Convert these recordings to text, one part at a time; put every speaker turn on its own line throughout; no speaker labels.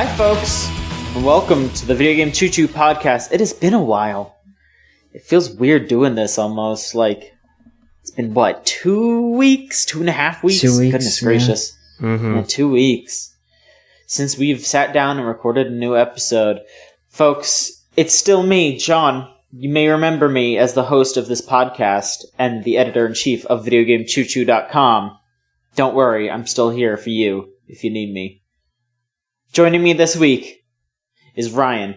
Hi, folks, and welcome to the Video Game Choo Choo podcast. It has been a while. It feels weird doing this almost. Like, it's been, 2 weeks? 2.5 weeks?
2 weeks.
Goodness gracious.
Mm-hmm.
Yeah, 2 weeks since we've sat down and recorded a new episode. Folks, it's still me, John. You may remember me as the host of this podcast and the editor-in-chief of VideoGameChooChoo.com. Don't worry, I'm still here for you if you need me. Joining me this week is Ryan.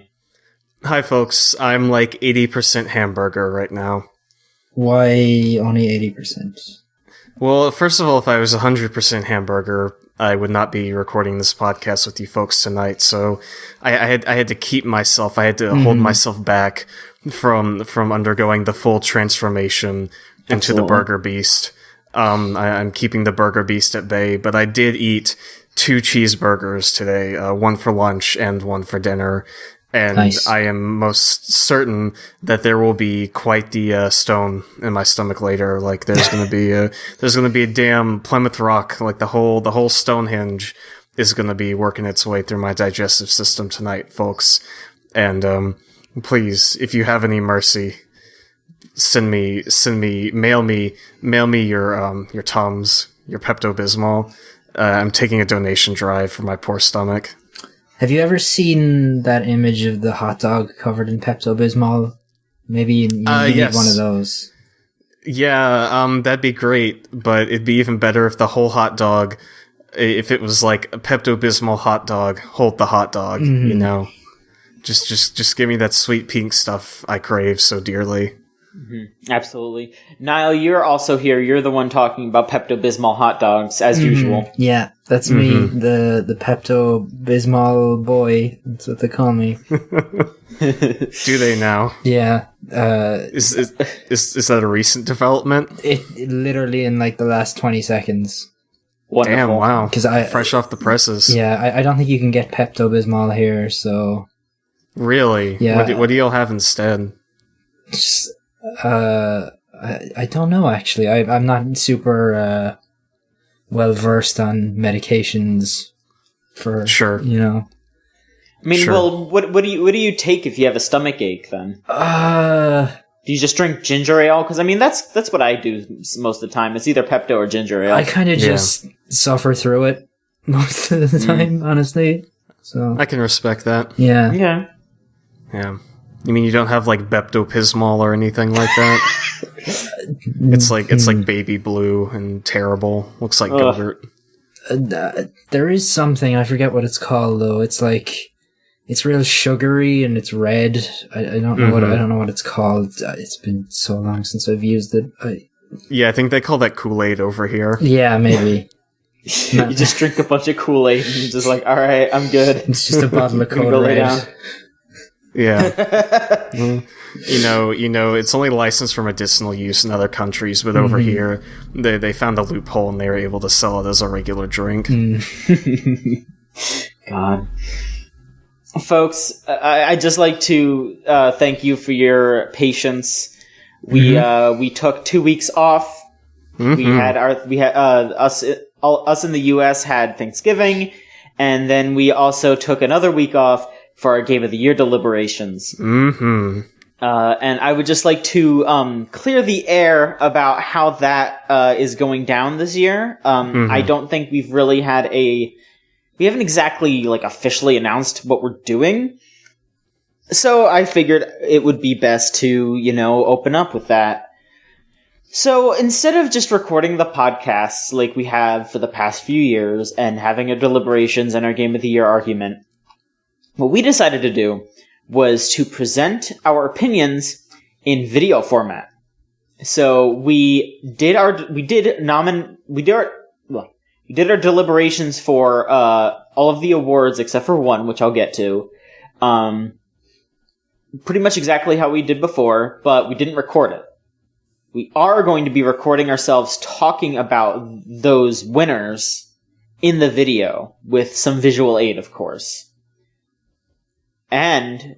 Hi, folks. I'm like 80% hamburger right now.
Why only 80%?
Well, first of all, if I was 100% hamburger, I would not be recording this podcast with you folks tonight. So I had to keep myself. I had to hold myself back from undergoing the full transformation into the Burger Beast. I'm keeping the Burger Beast at bay, but I did eat 2 cheeseburgers today, one for lunch and one for dinner. And nice. I am most certain that there will be quite the stone in my stomach later. Like there's gonna be a damn Plymouth Rock. Like the whole Stonehenge is gonna be working its way through my digestive system tonight, folks. And please, if you have any mercy, mail me your Tums, your Pepto-Bismol. I'm taking a donation drive for my poor stomach.
Have you ever seen that image of the hot dog covered in Pepto-Bismol? Maybe you need one of those.
Yeah, that'd be great, but it'd be even better if the whole hot dog, if it was like a Pepto-Bismol hot dog, hold the hot dog, you know? Just give me that sweet pink stuff I crave so dearly.
Mm-hmm. Absolutely. Niall, you're also here. You're the one talking about Pepto-Bismol hot dogs, as usual.
Yeah, that's me, the Pepto-Bismol boy. That's what they call me.
Do they now?
Yeah.
Is that a recent development?
It literally in like the last 20 seconds.
Wonderful.
Damn, wow. Fresh off the presses.
Yeah, I don't think you can get Pepto-Bismol here, so...
Really?
Yeah.
What do y'all have instead?
I don't know, actually. I'm not super well versed on medications for
sure.
You know.
I mean, well, what do you take if you have a stomach ache then? Do you just drink ginger ale? Because I mean, that's what I do most of the time. It's either Pepto or ginger ale.
I kind of just suffer through it most of the time, honestly. So
I can respect that.
Yeah.
Yeah.
Yeah. You mean you don't have like Pepto-Bismol or anything like that? It's like baby blue and terrible. Looks like yogurt.
There is something, I forget what it's called though. It's like it's real sugary and it's red. I don't know what it's called. It's been so long since I've used it.
Yeah, I think they call that Kool-Aid over here.
Yeah, maybe.
You just drink a bunch of Kool-Aid and you're just like, all right, I'm good.
It's just a bottle of Kool-Aid.
Go lay down.
Yeah. You know, it's only licensed for medicinal use in other countries, but over here, they found a loophole and they were able to sell it as a regular drink.
God. Folks, I'd just like to thank you for your patience. We took 2 weeks off. Us in the US had Thanksgiving, and then we also took another week off for our Game of the Year deliberations. And I would just like to clear the air about how that is going down this year. I don't think we've really had we haven't exactly like officially announced what we're doing. So I figured it would be best to, open up with that. So instead of just recording the podcasts like we have for the past few years and having our deliberations and our Game of the Year argument, what we decided to do was to present our opinions in video format. So we did our deliberations for all of the awards except for one, which I'll get to. Pretty much exactly how we did before, but we didn't record it. We are going to be recording ourselves talking about those winners in the video with some visual aid, of course. And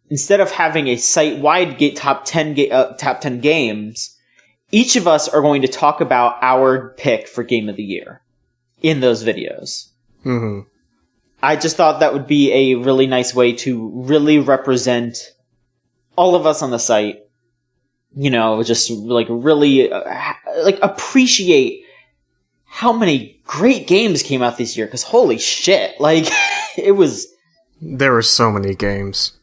instead of having a site-wide top 10 games, each of us are going to talk about our pick for Game of the Year in those videos. I just thought that would be a really nice way to really represent all of us on the site. Just like really like appreciate how many great games came out this year. Because holy shit, like
there were so many games.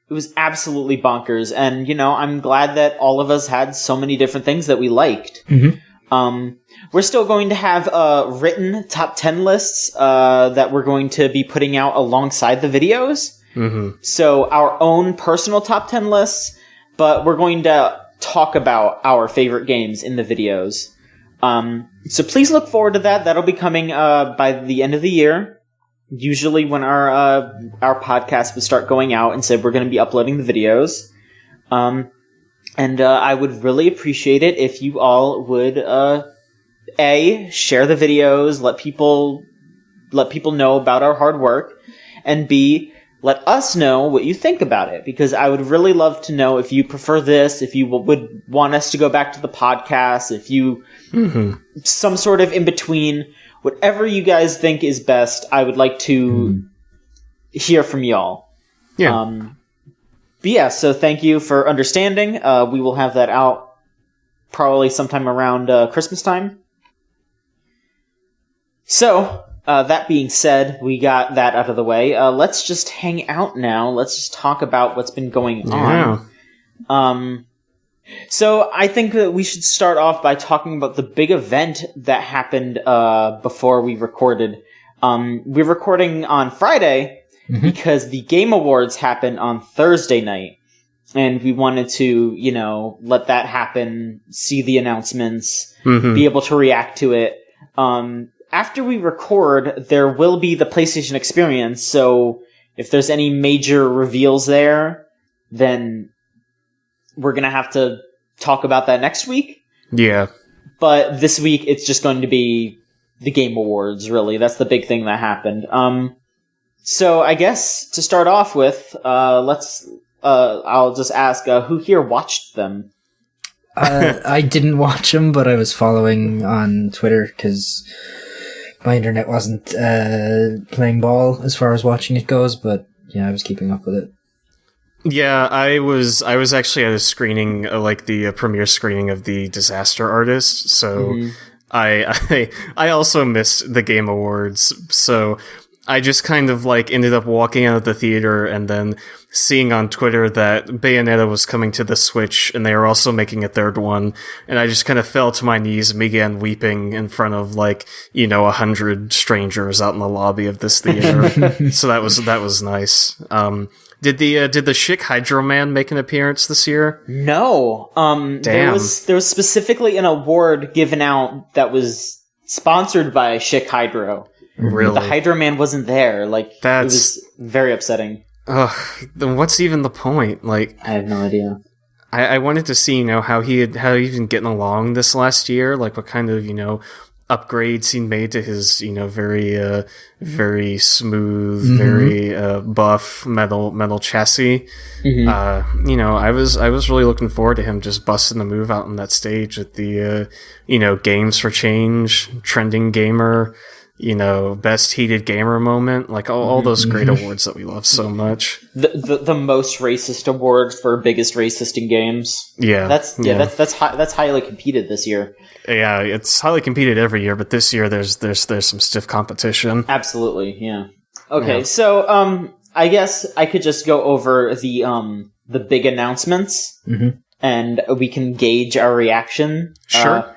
It was absolutely bonkers, and I'm glad that all of us had so many different things that we liked.
Mm-hmm.
We're still going to have written top 10 lists that we're going to be putting out alongside the videos.
Mm-hmm.
So our own personal top 10 lists, but we're going to talk about our favorite games in the videos. So please look forward to that. That'll be coming by the end of the year. Usually when our podcast would start going out and said we're going to be uploading the videos. And I would really appreciate it if you all would A, share the videos, let people know about our hard work, and B, let us know what you think about it, because I would really love to know if you prefer this, if you would want us to go back to the podcast, if you some sort of in between, whatever you guys think is best. I would like to hear from y'all.
Yeah.
But yeah, so thank you for understanding. We will have that out probably sometime around Christmas time. So, that being said, we got that out of the way. Let's just hang out now. Let's just talk about what's been going on.
Yeah.
So I think that we should start off by talking about the big event that happened before we recorded. We're recording on Friday because the Game Awards happened on Thursday night. And we wanted to, let that happen, see the announcements, be able to react to it. After we record, there will be the PlayStation Experience, so if there's any major reveals there, then we're going to have to talk about that next week.
Yeah.
But this week, it's just going to be the Game Awards, really. That's the big thing that happened. So I guess to start off with, I'll just ask, who here watched them?
I didn't watch them, but I was following on Twitter because my internet wasn't playing ball as far as watching it goes, but yeah, I was keeping up with it.
Yeah, I was actually at a screening, like the premiere screening of the Disaster Artist, so I also missed the Game Awards, so I just kind of ended up walking out of the theater and then seeing on Twitter that Bayonetta was coming to the Switch and they were also making a third one, and I just kind of fell to my knees and began weeping in front of 100 strangers out in the lobby of this theater. So that was nice. Did the Chic Hydro Man make an appearance this year?
No.
Damn.
There was specifically an award given out that was sponsored by Chic Hydro.
Really?
But the Hydro Man wasn't there. It was very upsetting.
Ugh. Then what's even the point?
I have no idea.
I wanted to see, how he's been getting along this last year, what kind of, upgrades he made to his, very, very smooth, very, buff metal chassis. I was really looking forward to him just busting the move out on that stage with the, Games for Change, Trending Gamer, Best Heated Gamer moment, all those great awards that we love so much.
The most racist award for biggest racist in games.
Yeah,
that's highly competed this year.
Yeah, it's highly competed every year, but this year there's some stiff competition.
Absolutely, yeah. Okay, so I guess I could just go over the big announcements, and we can gauge our reaction.
Sure.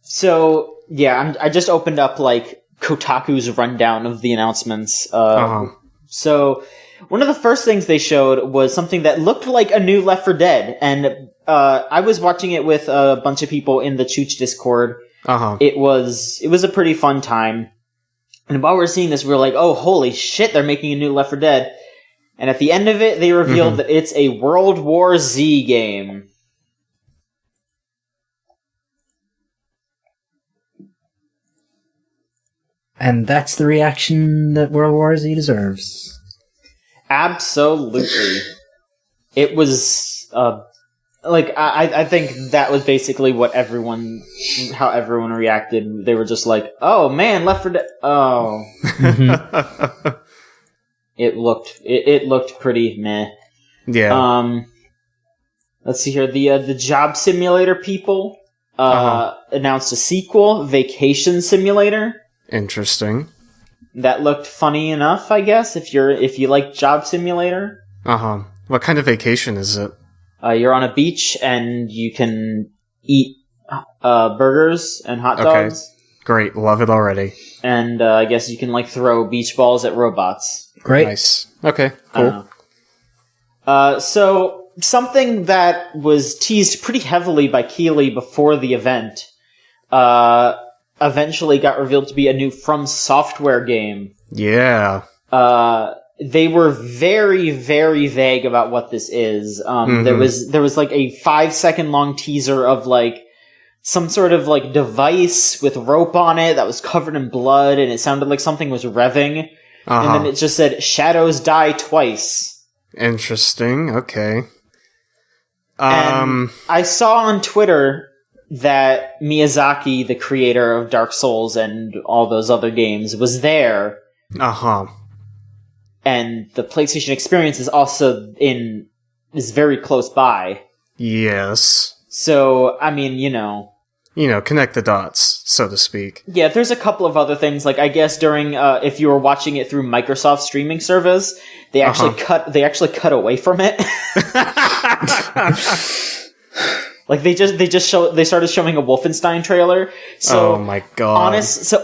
So yeah, I just opened up Kotaku's rundown of the announcements. So one of the first things they showed was something that looked like a new Left 4 Dead, and I was watching it with a bunch of people in the Chooch Discord. It was a pretty fun time, and while we were seeing this, we were like, "Oh, holy shit! They're making a new Left 4 Dead!" And at the end of it, they revealed that it's a World War Z game.
And that's the reaction that World War Z deserves.
Absolutely. It was a like I think that was basically how everyone reacted. They were just like, "Oh man, Left 4 Dead." Oh, it looked pretty meh.
Yeah.
Let's see here. The Job Simulator people announced a sequel, Vacation Simulator.
Interesting.
That looked funny enough, I guess. If you like Job Simulator.
What kind of vacation is it?
You're on a beach and you can eat burgers and hot dogs.
Great, love it already.
And I guess you can like throw beach balls at robots.
Great.
Nice. Okay, cool.
So something that was teased pretty heavily by Keighley before the event eventually got revealed to be a new From Software game.
Yeah.
They were very, very vague about what this is. There was like a 5-second long teaser of like some sort of like device with rope on it that was covered in blood, and it sounded like something was revving. And then it just said, "Shadows die twice."
Interesting. Okay.
And I saw on Twitter that Miyazaki, the creator of Dark Souls and all those other games, was there. And the PlayStation Experience is also is very close by.
Yes.
So, I mean,
connect the dots, so to speak.
Yeah, there's a couple of other things. Like, I guess during, if you were watching it through Microsoft streaming service, they actually cut away from it. Like they started showing a Wolfenstein trailer. So
oh my god!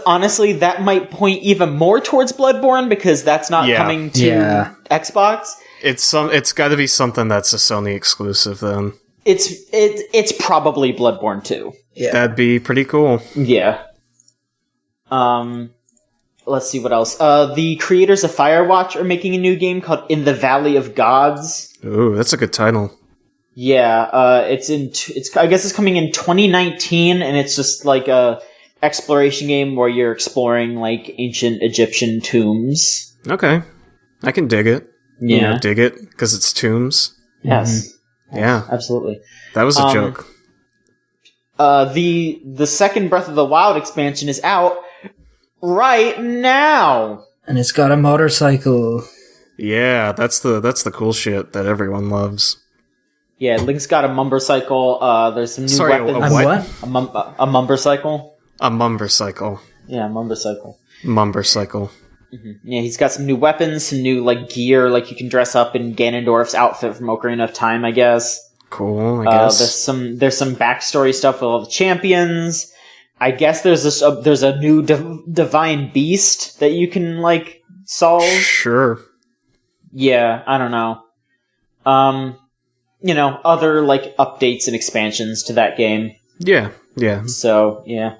Honestly, that might point even more towards Bloodborne because that's not coming to Xbox.
It's got to be something that's a Sony exclusive then.
It's probably Bloodborne 2.
Yeah,
that'd be pretty cool.
Yeah. Let's see what else. The creators of Firewatch are making a new game called In the Valley of Gods.
Ooh, that's a good title.
Yeah, I guess it's coming in 2019, and it's just like a exploration game where you're exploring like ancient Egyptian tombs.
Okay, I can dig it.
Yeah,
dig it because it's tombs.
Yes.
Mm-hmm. Yeah,
absolutely.
That was a joke.
The second Breath of the Wild expansion is out right now,
and it's got a motorcycle.
Yeah, that's the cool shit that everyone loves.
Yeah, Link's got a mumbercycle. There's some new weapons.
A
what? A mumbercycle.
A mumbercycle.
Yeah, mumbercycle.
Mumbercycle.
Mm-hmm. Yeah, he's got some new weapons, some new like gear, like you can dress up in Ganondorf's outfit from Ocarina of Time, I guess.
Cool, I guess.
There's some backstory stuff with all the champions. I guess there's a new divine beast that you can like solve.
Sure.
Yeah, I don't know. Other like updates and expansions to that game.
Yeah.
So yeah,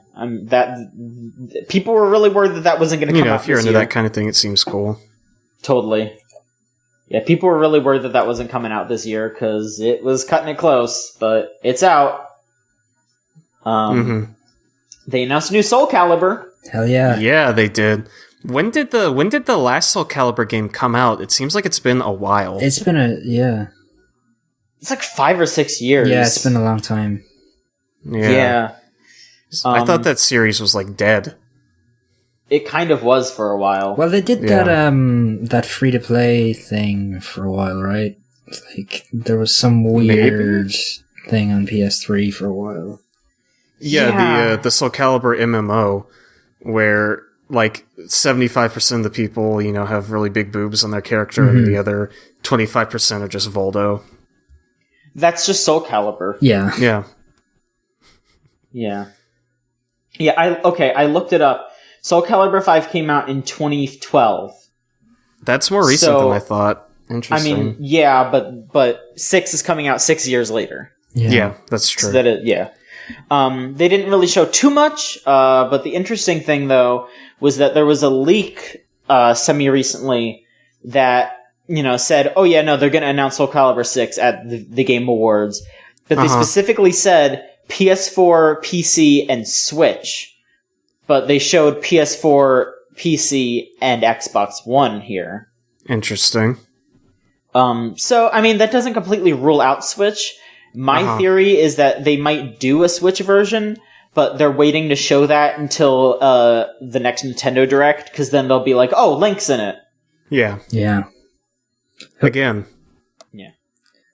people were really worried that wasn't going to come out.
If you're into that kind of thing, it seems cool.
Totally. Yeah, people were really worried that wasn't coming out this year because it was cutting it close, but it's out. They announced a new Soul Calibur.
Hell yeah!
Yeah, they did. When did the last Soul Calibur game come out? It seems like it's been a while.
It's been
It's like 5 or 6 years.
Yeah, it's been a long time.
Yeah.
I thought that series was like dead.
It kind of was for a while.
Well, they did that free to play thing for a while, right? Like there was some weird thing on PS3 for a while.
Yeah, the Soul Calibur MMO, where like 75% of the people, have really big boobs on their character, and the other 25% are just Voldo.
That's just Soul Calibur.
Yeah.
I looked it up. Soul Calibur 5 came out in 2012.
That's more recent than I thought. Interesting.
I mean, yeah, but 6 is coming out 6 years later.
Yeah, that's true.
So they didn't really show too much, but the interesting thing, though, was that there was a leak semi-recently that, said, oh yeah, no, they're going to announce Soul Calibur 6 at the Game Awards. But they specifically said PS4, PC, and Switch. But they showed PS4, PC, and Xbox One here.
Interesting.
So, I mean, that doesn't completely rule out Switch. My theory is that they might do a Switch version, but they're waiting to show that until the next Nintendo Direct, because then they'll be like, oh, Link's in it.
Yeah.
Yeah.
Again.
Yeah.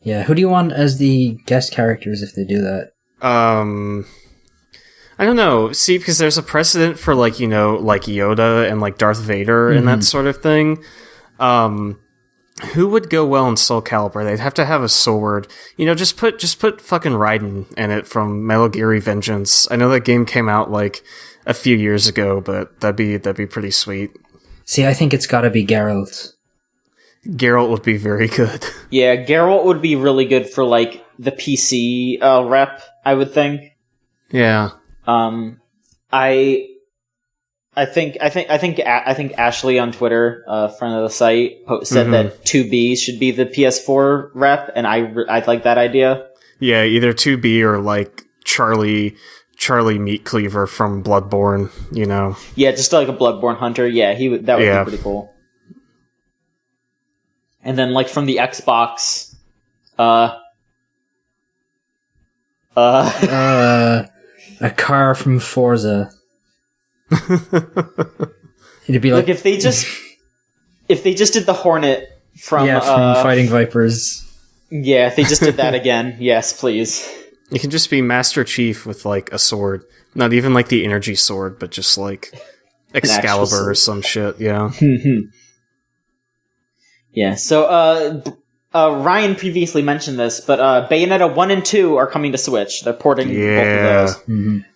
Yeah, who do you want as the guest characters if they do that?
I don't know. See, because there's a precedent for, like, you know, like Yoda and, like, Darth Vader and that sort of thing. Who would go well in Soul Calibur? They'd have to have a sword. You know, just put fucking Raiden in it from Metal Gear Revengeance. I know that game came out, like, a few years ago, but that'd be pretty sweet.
See, I think it's gotta be Geralt.
Geralt would be very good.
Yeah, Geralt would be really good for, like, the PC rep, I would think.
Yeah.
I think Ashley on Twitter, friend of the site, said that 2B should be the PS4 rep, and I like that idea.
Yeah, either 2B or like Charlie Meat Cleaver from Bloodborne, you know.
Yeah, just like a Bloodborne hunter. Yeah, that would be pretty cool. And then like from the Xbox,
a car from Forza. It'd be like
if they just did the Hornet from
Fighting Vipers.
Yeah, if they just did that again, yes, please.
You can just be Master Chief with like a sword, not even like the energy sword, but just like Excalibur or some shit. Yeah.
Yeah. So Ryan previously mentioned this, but Bayonetta 1 and 2 are coming to Switch. They're porting both of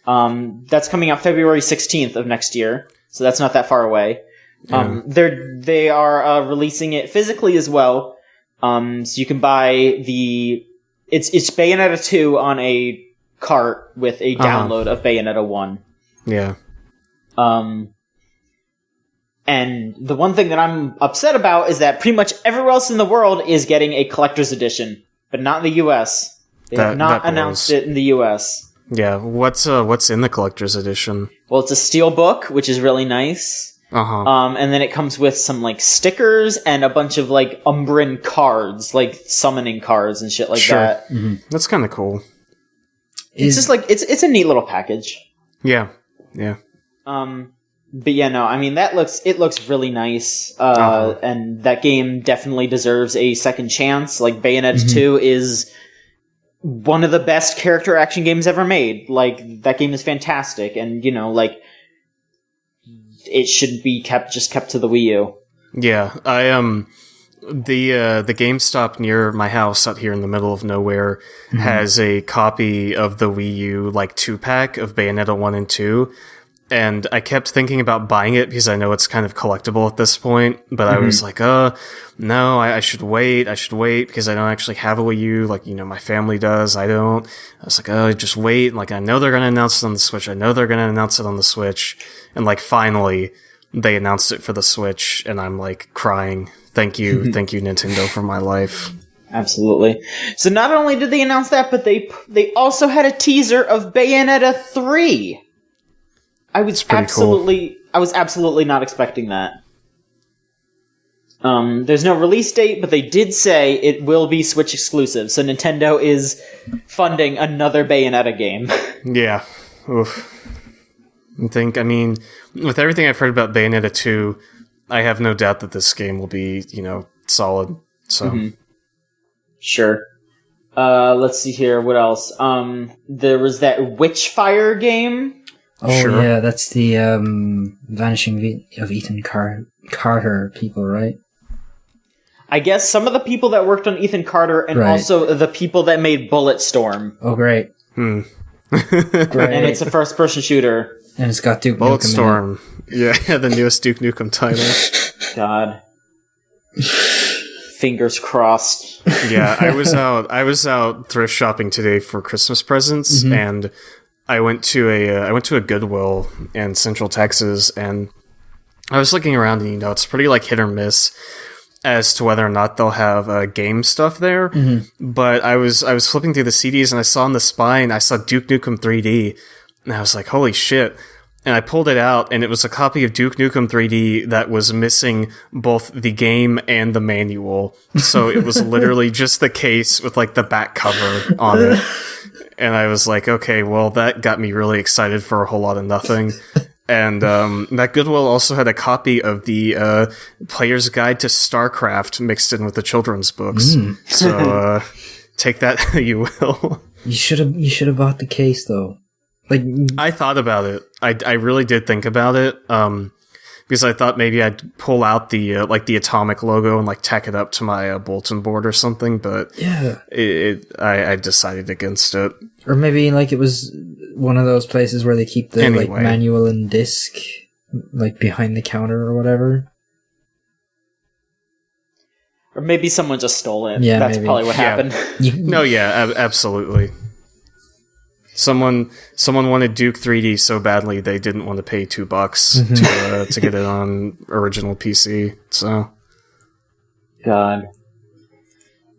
those. That's coming out February 16th of next year, so that's not that far away. They are releasing it physically as well, so you can buy it's Bayonetta 2 on a cart with a download of Bayonetta 1.
Yeah.
And the one thing that I'm upset about is that pretty much everywhere else in the world is getting a collector's edition, but not in the US. They have not announced it in the US.
Yeah, what's in the collector's edition?
Well, it's a steel book, which is really nice. And then it comes with some like stickers and a bunch of like Umbran cards, like summoning cards and shit like that.
That's kind of cool.
It's just like it's a neat little package.
Yeah.
But yeah, no, I mean it looks really nice, and that game definitely deserves a second chance. Like Bayonetta 2 is one of the best character action games ever made. Like that game is fantastic, and you know, like it should be kept to the Wii U. Yeah,
the GameStop near my house out here in the middle of nowhere has a copy of the Wii U like 2-pack of Bayonetta 1 and 2. And I kept thinking about buying it because I know it's kind of collectible at this point. But I was like, no, I should wait. I should wait because I don't actually have a Wii U. Like, you know, my family does. I don't. I was like, just wait. Like, I know they're going to announce it on the Switch. And like, finally, they announced it for the Switch. And I'm like crying. Thank you, Nintendo, for my life.
Absolutely. So not only did they announce that, but they also had a teaser of Bayonetta 3. I was absolutely not expecting that. There's no release date, but they did say it will be Switch exclusive. So Nintendo is funding another Bayonetta game.
Yeah. Oof. I mean, with everything I've heard about Bayonetta 2, I have no doubt that this game will be, you know, solid. So.
Sure. Let's see here. What else? There was that Witchfire game.
Oh, sure. Yeah, that's the Vanishing of Ethan Carter people, right?
I guess some of the people that worked on Ethan Carter and also the people that made Bulletstorm.
Oh, great.
Great. And it's a first-person shooter.
And it's got Duke
Bulletstorm. Yeah, the newest Duke Nukem title.
God. Fingers crossed.
Yeah, I was out thrift shopping today for Christmas presents, and I went to a Goodwill in Central Texas, and I was looking around, and you know, it's pretty like hit or miss as to whether or not they'll have game stuff there. But I was flipping through the CDs, and I saw on the spine, I saw Duke Nukem 3D, and I was like, holy shit! and I pulled it out, and it was a copy of Duke Nukem 3D that was missing both the game and the manual. So it was literally just the case with like the back cover on it. And I was like, okay, well, that got me really excited for a whole lot of nothing. And that Goodwill also had a copy of the Player's Guide to StarCraft mixed in with the children's books. So take that how you will.
You should have bought the case though. Like,
I thought about it. I really did think about it. Because I thought maybe I'd pull out the like the Atomic logo and like tack it up to my bulletin board or something. But
yeah,
I decided against it.
Or maybe like it was one of those places where they keep the like manual and disc like behind the counter or whatever.
Or maybe someone just stole it.
Yeah,
that's
maybe.
Probably what happened.
No, yeah, absolutely. Someone wanted Duke 3D so badly they didn't want to pay $2 to get it on original PC. So,
God.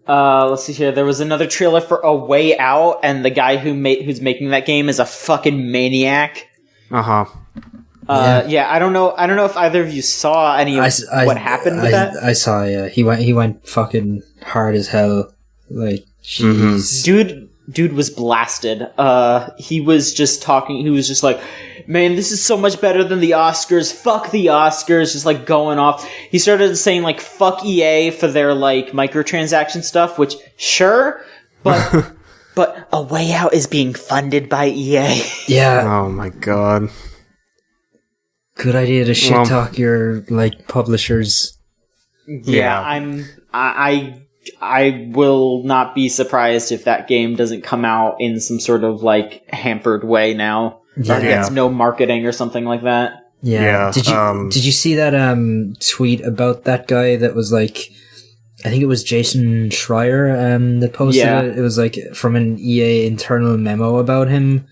Let's see here. There was another trailer for A Way Out, and the guy who's making that game is a fucking maniac. Yeah, I don't know if either of you saw any of what happened with that.
I saw. Yeah, he went fucking hard as hell. Like, jeez,
dude was blasted. He was just talking. He was just like, man, this is so much better than the Oscars. Fuck the Oscars. Just like going off. He started saying like, fuck EA for their like microtransaction stuff, which sure, but but A Way Out is being funded by EA.
Yeah.
Oh my god.
Good idea to shit talk your like publishers.
Yeah. I will not be surprised if that game doesn't come out in some sort of like hampered way now.
Yeah.
Or gets no marketing or something like that.
Yeah. Did you see that tweet about that guy that was like, I think it was Jason Schreier that posted it. It was like from an EA internal memo about him,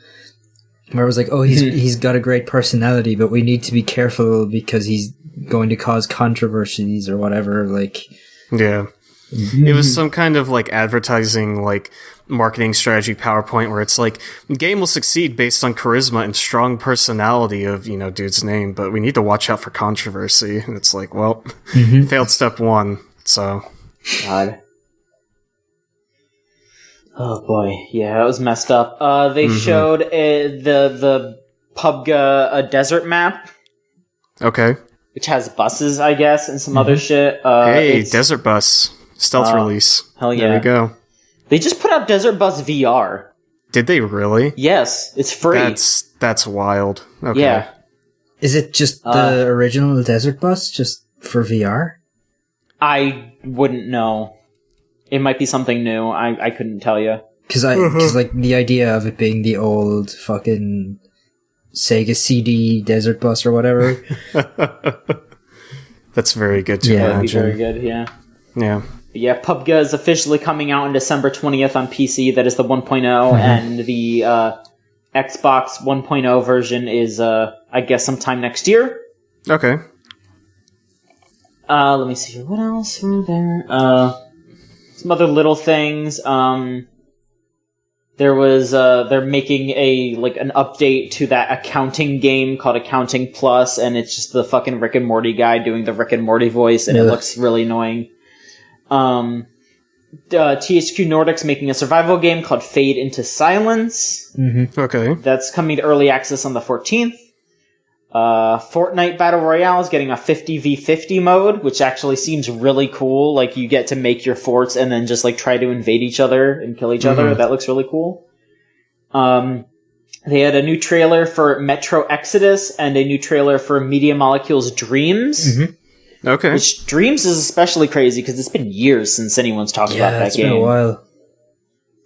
where it was like, oh, he's got a great personality, but we need to be careful because he's going to cause controversies or whatever. Like,
yeah. It was some kind of like advertising, like marketing strategy PowerPoint where it's like, the game will succeed based on charisma and strong personality of, dude's name, but we need to watch out for controversy. And it's like, well, failed step one. So,
God. Oh boy, yeah, it was messed up. They showed the PUBG desert map.
Okay.
Which has buses, I guess, and some other shit.
Hey, Desert Bus. Stealth release.
Hell yeah.
There we go.
They just put out Desert Bus VR.
Did they really?
Yes, it's free.
That's wild. Okay.
Yeah.
Is it just the original Desert Bus just for VR?
I wouldn't know. It might be something new. I couldn't tell you.
Because like the idea of it being the old fucking Sega CD Desert Bus or whatever.
That's very good to imagine.
That'd be very good, yeah.
Yeah.
Yeah, PUBG is officially coming out on December 20th on PC. That is the 1.0, and the Xbox 1.0 version is, I guess, sometime next year.
Okay.
Let me see. What else were there? Some other little things. There was, they're making an update to that accounting game called Accounting Plus, and it's just the fucking Rick and Morty guy doing the Rick and Morty voice, and it looks really annoying. THQ Nordic's making a survival game called Fade into Silence.
Okay.
That's coming to early access on the 14th. Fortnite Battle Royale is getting a 50v50 mode, which actually seems really cool. Like, you get to make your forts and then just, like, try to invade each other and kill each other. That looks really cool. They had a new trailer for Metro Exodus and a new trailer for Media Molecule's Dreams.
Okay.
Which Dreams is especially crazy because it's been years since anyone's talked about that game.
Yeah, it's been a while.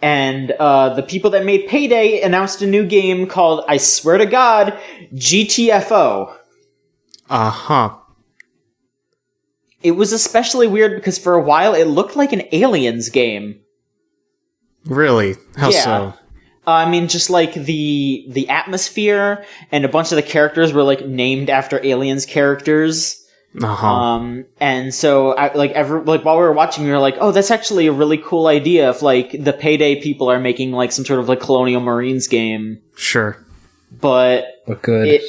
And the people that made Payday announced a new game called, I swear to God, GTFO. It was especially weird because for a while it looked like an Aliens game.
Really? How so?
I mean, just like the atmosphere and a bunch of the characters were like named after Aliens characters. And so while we were watching, we were like, oh, that's actually a really cool idea if like the Payday people are making like some sort of like Colonial Marines game.
Sure.
but
good.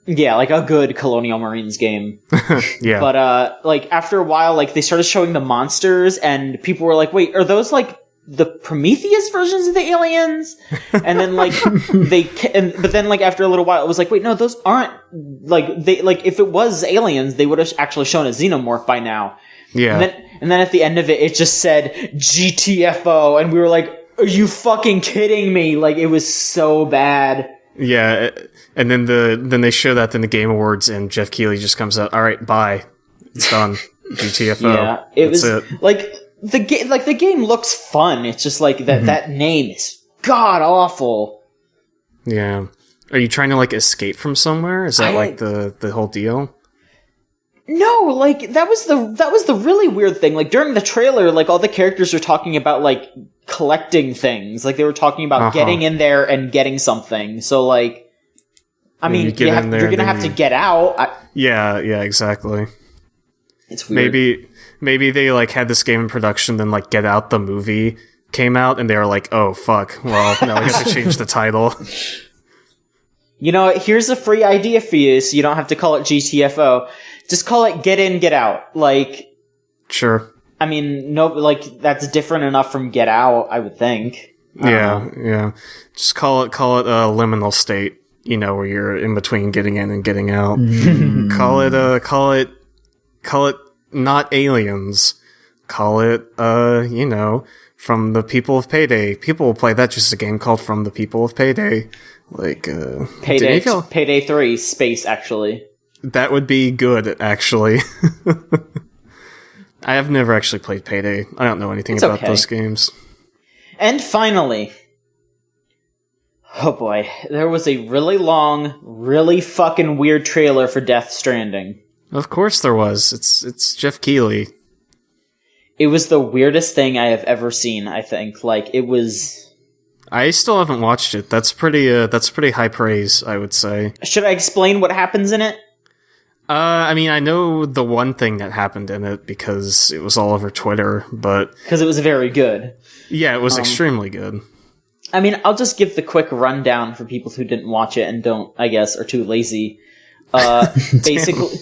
Yeah, like a good Colonial Marines game.
Yeah.
But like after a while, like they started showing the monsters, and people were like, "Wait, are those like the Prometheus versions of the aliens?" And then like but then like after a little while, it was like, "Wait, no, those aren't like they like if it was aliens, they would have actually shown a xenomorph by now."
Yeah.
And then at the end of it, it just said GTFO, and we were like, "Are you fucking kidding me?" Like it was so bad.
Yeah, and then they show that in the Game Awards, and Jeff Keighley just comes out. All right, bye. It's done. GTFO.
Yeah, That's it. Like the game looks fun. It's just like that name is god awful.
Yeah. Are you trying to like escape from somewhere? Is that like the whole deal?
No, like that was the really weird thing. Like during the trailer, like all the characters were talking about like collecting things. Like they were talking about getting in there and getting something. So like, I mean, you're gonna have to get out.
Yeah, exactly.
It's weird.
Maybe they like had this game in production, then like Get Out the movie came out, and they were like, oh fuck, well now we have to change the title.
You know, here's a free idea for you, so you don't have to call it GTFO. Just call it Get In, Get Out. Like,
sure.
I mean, no, like that's different enough from Get Out, I would think.
Yeah. Just call it a liminal state. You know, where you're in between getting in and getting out. Call it not aliens. Call it From the People of Payday. People will play that just a game called From the People of Payday. Like
Payday 3 Space, actually.
That would be good, actually. I have never actually played Payday. I don't know anything about those games.
And finally, oh boy, there was a really long, really fucking weird trailer for Death Stranding.
Of course there was. It's Jeff Keighley.
It was the weirdest thing I have ever seen, I think. Like, it was...
I still haven't watched it. That's pretty high praise, I would say.
Should I explain what happens in it?
I mean, I know the one thing that happened in it because it was all over Twitter, but...
Because it was very good.
Yeah, it was extremely good.
I mean, I'll just give the quick rundown for people who didn't watch it and don't, I guess, are too lazy. Basically...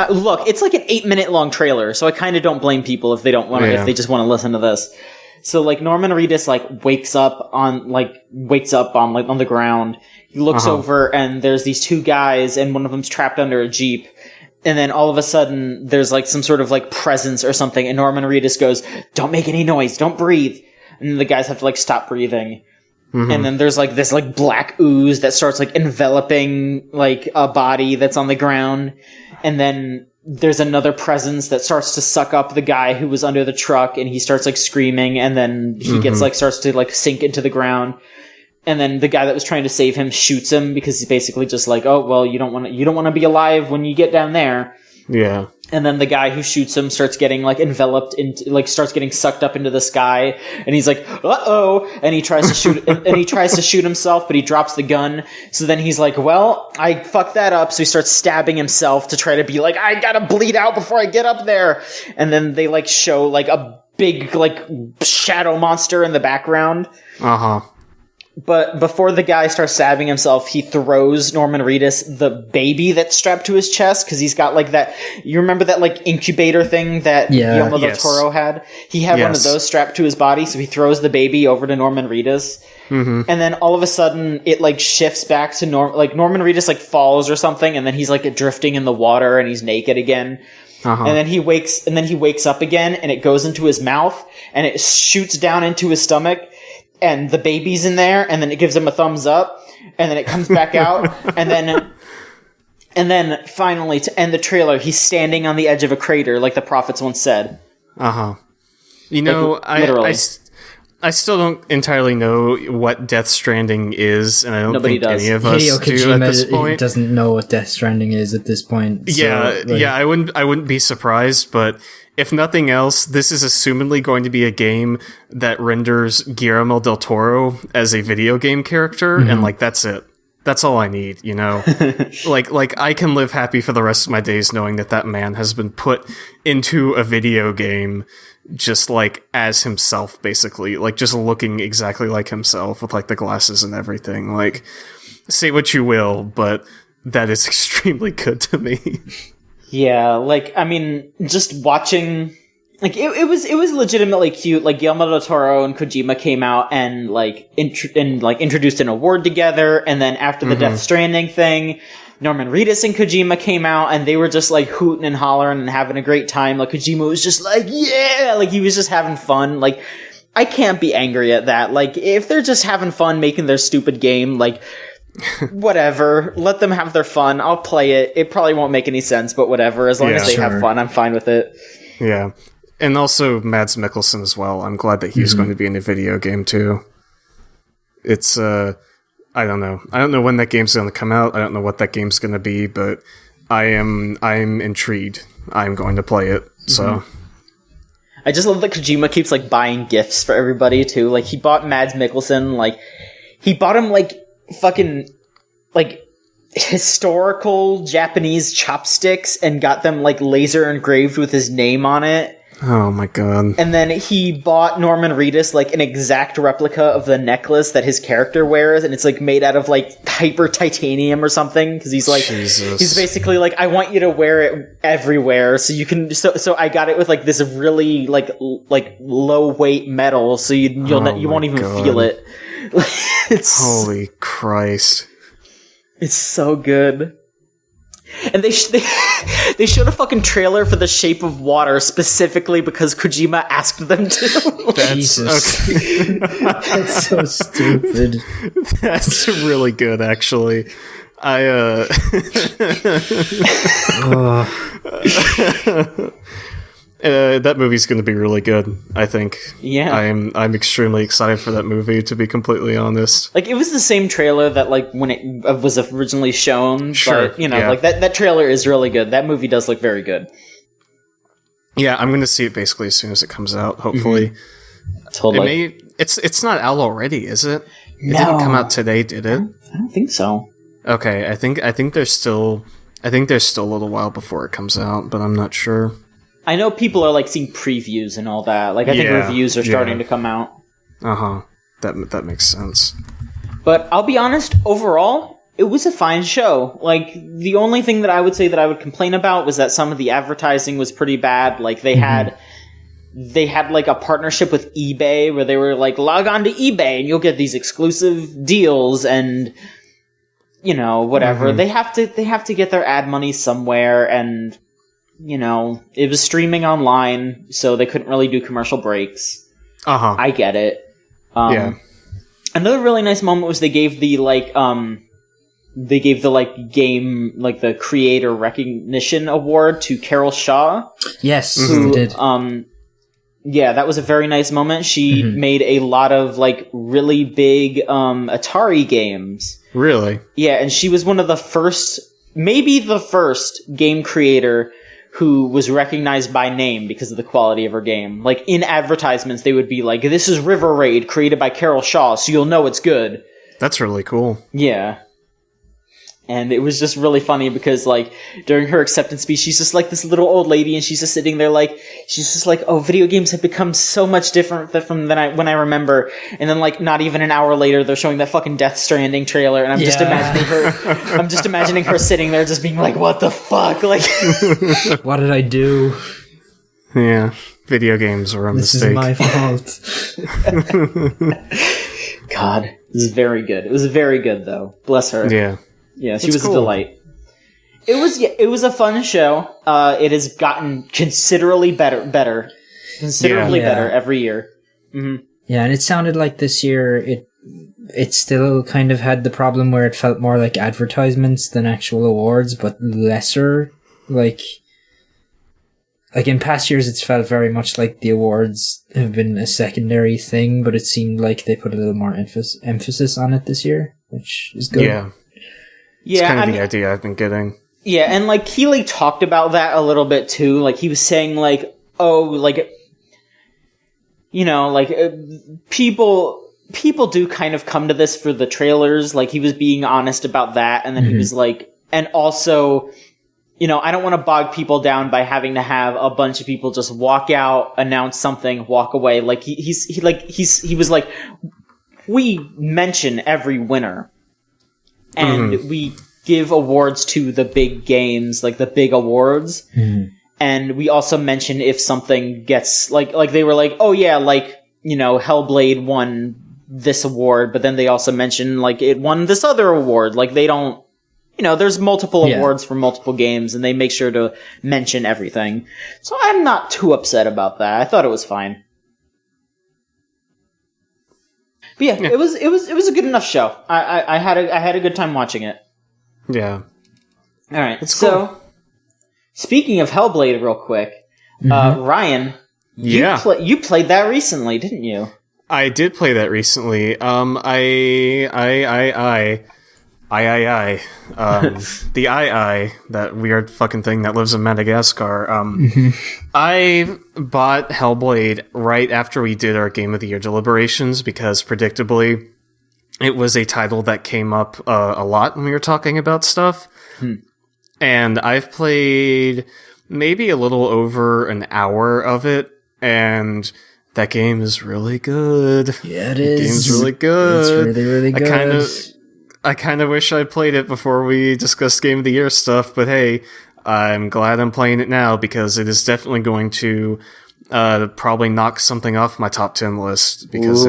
look, it's like an 8-minute long trailer, so I kind of don't blame people if they don't want to, if they just want to listen to this. So, like, Norman Reedus, like, wakes up on the ground. He looks over, and there's these two guys, and one of them's trapped under a Jeep. And then all of a sudden, there's, like, some sort of, like, presence or something, and Norman Reedus goes, "Don't make any noise, don't breathe." And the guys have to, like, stop breathing. And then there's, like, this, like, black ooze that starts, like, enveloping, like, a body that's on the ground. And then there's another presence that starts to suck up the guy who was under the truck, and he starts, like, screaming, and then he gets, like, starts to, like, sink into the ground. And then the guy that was trying to save him shoots him because he's basically just like, "Oh, well, you don't want to be alive when you get down there." Yeah. And then the guy who shoots him starts getting, like, enveloped into, like, starts getting sucked up into the sky, and he's like, "Uh-oh," and he tries to shoot, and he tries to shoot himself, but he drops the gun. So then he's like, "Well, I fucked that up," so he starts stabbing himself to try to be like, "I gotta bleed out before I get up there." And then they, like, show, like, a big, like, shadow monster in the background. But before the guy starts stabbing himself, he throws Norman Reedus the baby that's strapped to his chest, because he's got, like, that... You remember that, like, incubator thing that Guillermo del Toro had? He had one of those strapped to his body, so he throws the baby over to Norman Reedus. And then all of a sudden, it, like, shifts back to... Norman Reedus, like, falls or something, and then he's, like, drifting in the water, and he's naked again. And then he wakes up again, and it goes into his mouth, and it shoots down into his stomach, and the baby's in there, and then it gives him a thumbs up, and then it comes back out, and then finally, to end the trailer, he's standing on the edge of a crater, like the prophets once said.
You know,
literally.
I still don't entirely know what Death Stranding is, and I don't think any of us do at this point.
Doesn't know what Death Stranding is at this point. So,
I wouldn't be surprised, but if nothing else, this is assumedly going to be a game that renders Guillermo del Toro as a video game character, and, like, that's it. That's all I need, you know? like I can live happy for the rest of my days knowing that man has been put into a video game just, like, as himself, basically. Like, just looking exactly like himself with, like, the glasses and everything. Like, say what you will, but that is extremely good to me.
Yeah, like, I mean, just watching... Like, it was legitimately cute. Like, Guillermo del Toro and Kojima came out and, like, introduced an award together, and then after the Death Stranding thing, Norman Reedus and Kojima came out, and they were just, like, hooting and hollering and having a great time. Like, Kojima was just like, yeah! Like, he was just having fun. Like, I can't be angry at that. Like, if they're just having fun making their stupid game, like... whatever, let them have their fun. I'll play it. It probably won't make any sense, but whatever. As long as they have fun, I'm fine with it.
Yeah. And also Mads Mikkelsen as well. I'm glad that he's going to be in a video game too. It's I don't know. I don't know when that game's going to come out. I don't know what that game's going to be, but I'm intrigued. I'm going to play it. So
I just love that Kojima keeps like buying gifts for everybody too. Like he bought Mads Mikkelsen, like he bought him like fucking like historical Japanese chopsticks and got them like laser engraved with his name on it.
Oh my god.
And then he bought Norman Reedus like an exact replica of the necklace that his character wears, and it's like made out of like hyper titanium or something, because he's like he's basically like, I want you to wear it everywhere so you can so I got it with like this really like low weight metal, so you won't even feel it. It's
holy Christ.
It's so good. And they showed a fucking trailer for The Shape of Water specifically because Kojima asked them to.
Jesus. Okay. That's so stupid.
That's really good, actually. That movie's going to be really good, I think.
Yeah.
I'm extremely excited for that movie, to be completely honest.
Like, it was the same trailer that, like, when it was originally shown.
Sure.
But, you know, like, that trailer is really good. That movie does look very good.
Yeah, I'm going to see it basically as soon as it comes out, hopefully.
Mm-hmm. Totally.
It's not out already, is it?
No.
It didn't come out today, did it?
I don't think so.
Okay, I think there's still a little while before it comes out, but I'm not sure.
I know people are like seeing previews and all that. Like I think reviews are starting to come out.
That makes sense.
But I'll be honest, overall, it was a fine show. Like the only thing that I would say that I would complain about was that some of the advertising was pretty bad. Like they had like a partnership with eBay where they were like, log on to eBay and you'll get these exclusive deals and you know, whatever. They have to get their ad money somewhere, and you know, it was streaming online, so they couldn't really do commercial breaks. I get it. Another really nice moment was they gave the game, like the creator recognition award to Carol Shaw.
Yes, they did.
Yeah, that was a very nice moment. She made a lot of like really big Atari games.
Really?
Yeah, and she was one of the first, maybe the first game creator who was recognized by name because of the quality of her game. Like, in advertisements, they would be like, this is River Raid, created by Carol Shaw, so you'll know it's good. That's
really cool.
Yeah. And it was just really funny because, like, during her acceptance speech, she's just like this little old lady, and she's just sitting there like, she's just like, oh, video games have become so much different from when I remember. And then, like, not even an hour later, they're showing that fucking Death Stranding trailer, and I'm just imagining her sitting there just being like, what the fuck? Like,
what did I do?
Yeah, video games were a mistake.
This is my
fault. God, this is very good. It was very good, though. Bless her.
Yeah.
Yeah, she was a delight. It was a fun show. It has gotten considerably better every year. Mm-hmm.
Yeah, and it sounded like this year it still kind of had the problem where it felt more like advertisements than actual awards, but lesser. Like in past years, it's felt very much like the awards have been a secondary thing, but it seemed like they put a little more emphasis on it this year, which is good.
Yeah. It's kind of the idea I've been getting.
Yeah, and like Keeley talked about that a little bit too. Like he was saying like, oh, like, you know, like people people do kind of come to this for the trailers. Like, he was being honest about that, and then he was like, and also, you know, I don't want to bog people down by having to have a bunch of people just walk out, announce something, walk away. Like, he was like, we mention every winner, and we give awards to the big games, like the big awards. And we also mention if something gets, like they were like, oh yeah, like, you know, Hellblade won this award, but then they also mention, like, it won this other award. Like, they don't, you know, there's multiple awards for multiple games, and they make sure to mention everything. So I'm not too upset about that. I thought it was fine. But yeah, it was a good enough show. I had a good time watching it.
Yeah.
All right.
It's
so,
cool.
Speaking of Hellblade, real quick, Ryan, you played that recently, didn't you?
I did play that recently. That weird fucking thing that lives in Madagascar. I bought Hellblade right after we did our Game of the Year deliberations because, predictably, it was a title that came up a lot when we were talking about stuff. And I've played maybe a little over an hour of it, and that game is really good.
Yeah, it is.
The game's really good.
It's really, really good.
I kind of wish I played it before we discussed Game of the Year stuff, but hey, I'm glad I'm playing it now because it is definitely going to probably knock something off my top 10 list because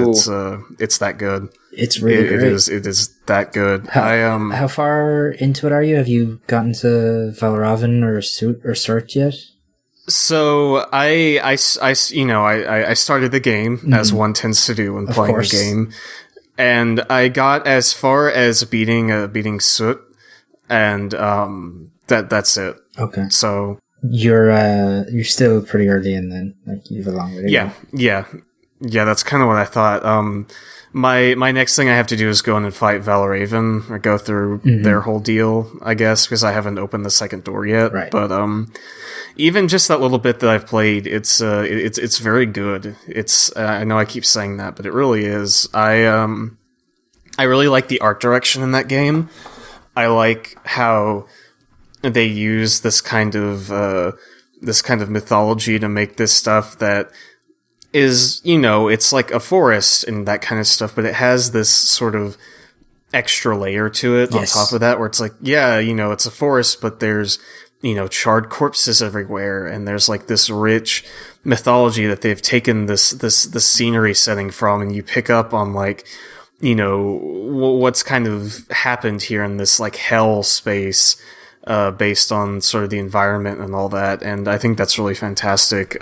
it's that good.
It's really great.
It is that good.
How far into it are you? Have you gotten to Valravn or Cert yet?
So I started the game as one tends to do when playing the game, and I got as far as beating Soot, and that's it. Okay. So
you're still pretty early in then, like you have a long way to go.
Yeah. That's kind of what I thought. My next thing I have to do is go in and fight Valravn or go through their whole deal, I guess, because I haven't opened the second door yet. Right. But even just that little bit that I've played, it's very good. It's I know I keep saying that, but it really is. I really like the art direction in that game. I like how they use this kind of mythology to make this stuff that is, you know, it's like a forest and that kind of stuff, but it has this sort of extra layer to it on top of that, where it's like, yeah, you know, it's a forest, but there's, you know, charred corpses everywhere, and there's like this rich mythology that they've taken this scenery setting from, and you pick up on, like, you know, what's kind of happened here in this like hell space, based on sort of the environment and all that, and I think that's really fantastic.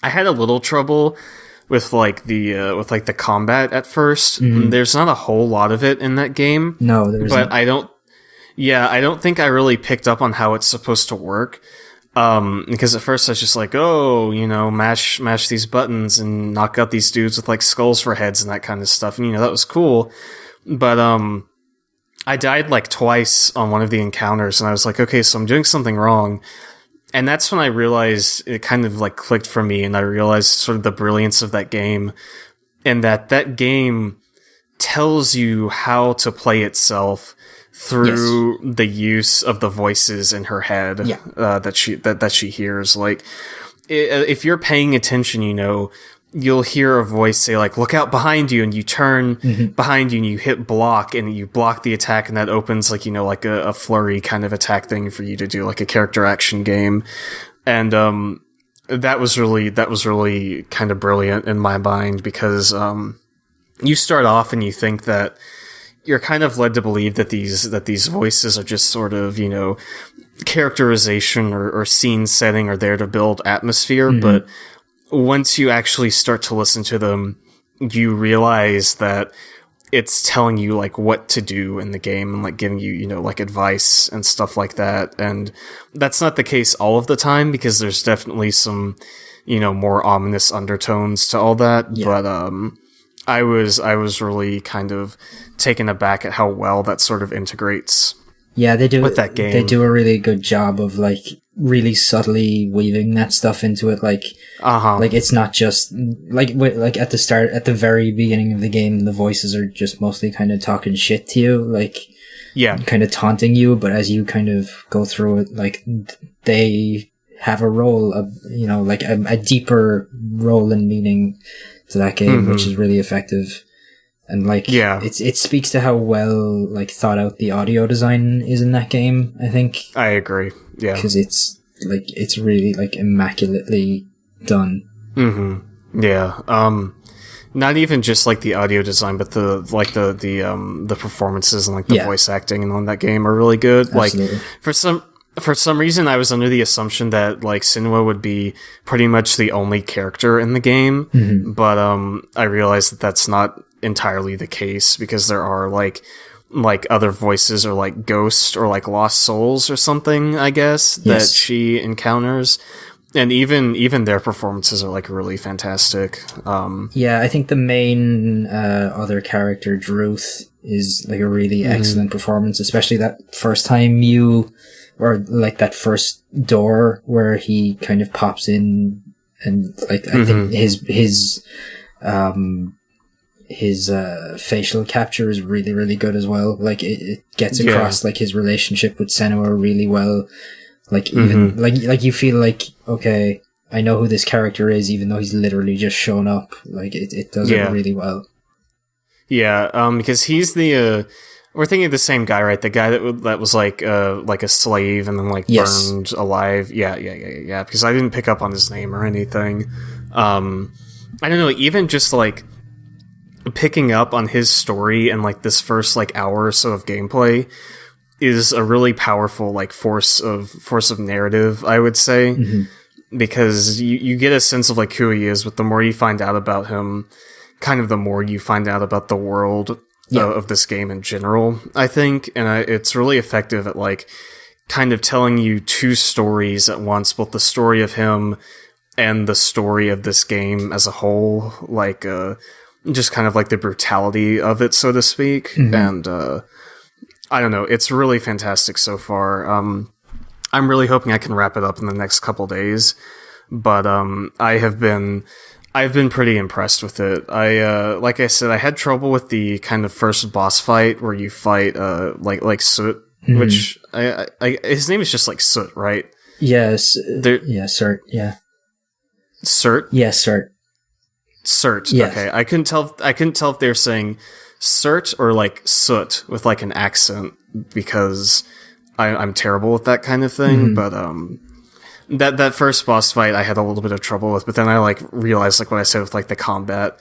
I had a little trouble with the combat at first. There's not a whole lot of it in that game.
No, there's
but I don't think I really picked up on how it's supposed to work. Because at first I was just like, oh, you know, mash these buttons and knock out these dudes with like skulls for heads and that kind of stuff. And, you know, that was cool. But, I died like twice on one of the encounters and I was like, okay, so I'm doing something wrong. And that's when I realized it kind of like clicked for me, and I realized sort of the brilliance of that game, and that game tells you how to play itself through the use of the voices in her head that she hears. Like, if you're paying attention, you know, you'll hear a voice say, like, look out behind you, and you turn behind you and you hit block and you block the attack, and that opens, like, you know, like a flurry kind of attack thing for you to do, like a character action game. And that was really kind of brilliant in my mind, because you start off and you think that you're kind of led to believe that these voices are just sort of, you know, characterization or scene setting, or there to build atmosphere, but once you actually start to listen to them, you realize that it's telling you, like, what to do in the game and, like, giving you, you know, like, advice and stuff like that. And that's not the case all of the time, because there's definitely some, you know, more ominous undertones to all that. Yeah. But I was really kind of taken aback at how well that sort of integrates.
Yeah, they do
with that game.
They do a really good job of, like, really subtly weaving that stuff into it. Like it's not just like at the very beginning of the game, the voices are just mostly kind of talking shit to you, like kind of taunting you. But as you kind of go through it, like they have a role of, like a deeper role and meaning to that game, which is really effective. And like, it speaks to how well like thought out the audio design is in that game. I think
I agree. Yeah,
because it's really like immaculately done.
Yeah. Not even just like the audio design, but the performances and like the voice acting on that game are really good. Absolutely. Like for some reason, I was under the assumption that like Sinwa would be pretty much the only character in the game, but I realized that that's not entirely the case, because there are like other voices or like ghosts or like lost souls or something, I guess, that she encounters. And even their performances are like really fantastic.
I think the main other character, Druth, is like a really excellent performance, especially that first time or like that first door where he kind of pops in, and like I think his facial capture is really, really good as well. Like it gets across like his relationship with Senua really well. Like even like you feel like, okay, I know who this character is, even though he's literally just shown up. Like it does it really well.
Yeah, because he's the we're thinking of the same guy, right? The guy that was like a slave and then like burned alive. Yeah. Because I didn't pick up on his name or anything. I don't know. Even just like picking up on his story and like this first like hour or so of gameplay is a really powerful like force of narrative, I would say, because you get a sense of like who he is, but the more you find out about him, kind of the more you find out about the world of this game in general, I think. And it's really effective at like kind of telling you two stories at once, both the story of him and the story of this game as a whole, like just kind of like the brutality of it, so to speak. And I don't know, it's really fantastic so far. I'm really hoping I can wrap it up in the next couple days, but I've been pretty impressed with it. Like I said, I had trouble with the kind of first boss fight where you fight like Soot, which his name is just like Soot, right?
Yes. Soot. Yeah.
Soot?
Yes, Soot.
Soot.
Yes.
Okay. I couldn't tell if they're saying Soot or like Soot with like an accent, because I'm terrible with that kind of thing. But that first boss fight I had a little bit of trouble with, but then I like realized like what I said with like the combat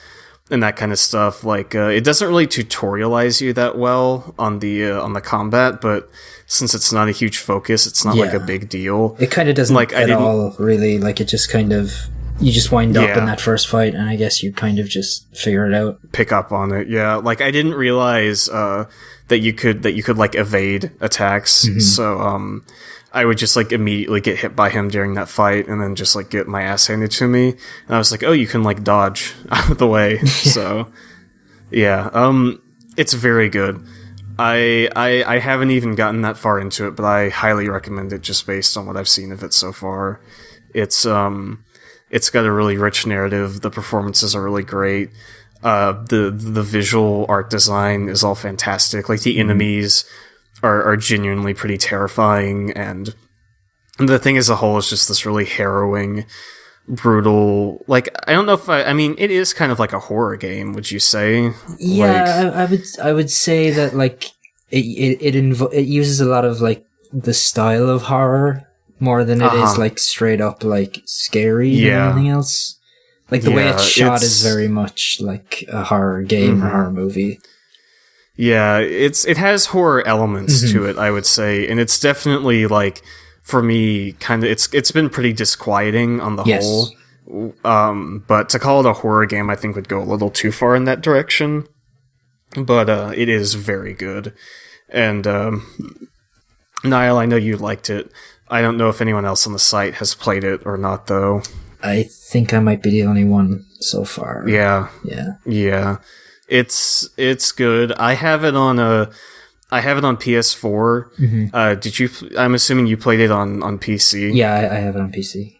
and that kind of stuff. Like it doesn't really tutorialize you that well on the combat, but since it's not a huge focus, it's not like a big deal.
It kind of doesn't like at all really. Like it just kind of, you just wind up in that first fight, and I guess you kind of just figure it out.
Pick up on it, yeah. Like I didn't realize that you could like evade attacks. So I would just like immediately get hit by him during that fight, and then just like get my ass handed to me. And I was like, oh, you can like dodge out of the way. So it's very good. I haven't even gotten that far into it, but I highly recommend it just based on what I've seen of it so far. It's got a really rich narrative. The performances are really great. The visual art design is all fantastic. Like the enemies are genuinely pretty terrifying, and the thing as a whole is just this really harrowing, brutal. Like I don't know if I mean it is kind of like a horror game. Would you say?
Yeah, I would say that like it uses a lot of like the style of horror more than it is like straight up like scary than anything else. Like the way it's shot is very much like a horror game or horror movie.
Yeah, it has horror elements to it, I would say, and it's definitely like for me kind of it's been pretty disquieting on the whole. But to call it a horror game, I think would go a little too far in that direction. But it is very good, and Niall, I know you liked it. I don't know if anyone else on the site has played it or not, though.
I think I might be the only one so far.
Yeah. It's good. I have it on I have it on PS4. Did you? I'm assuming you played it on PC.
Yeah, I have it on PC.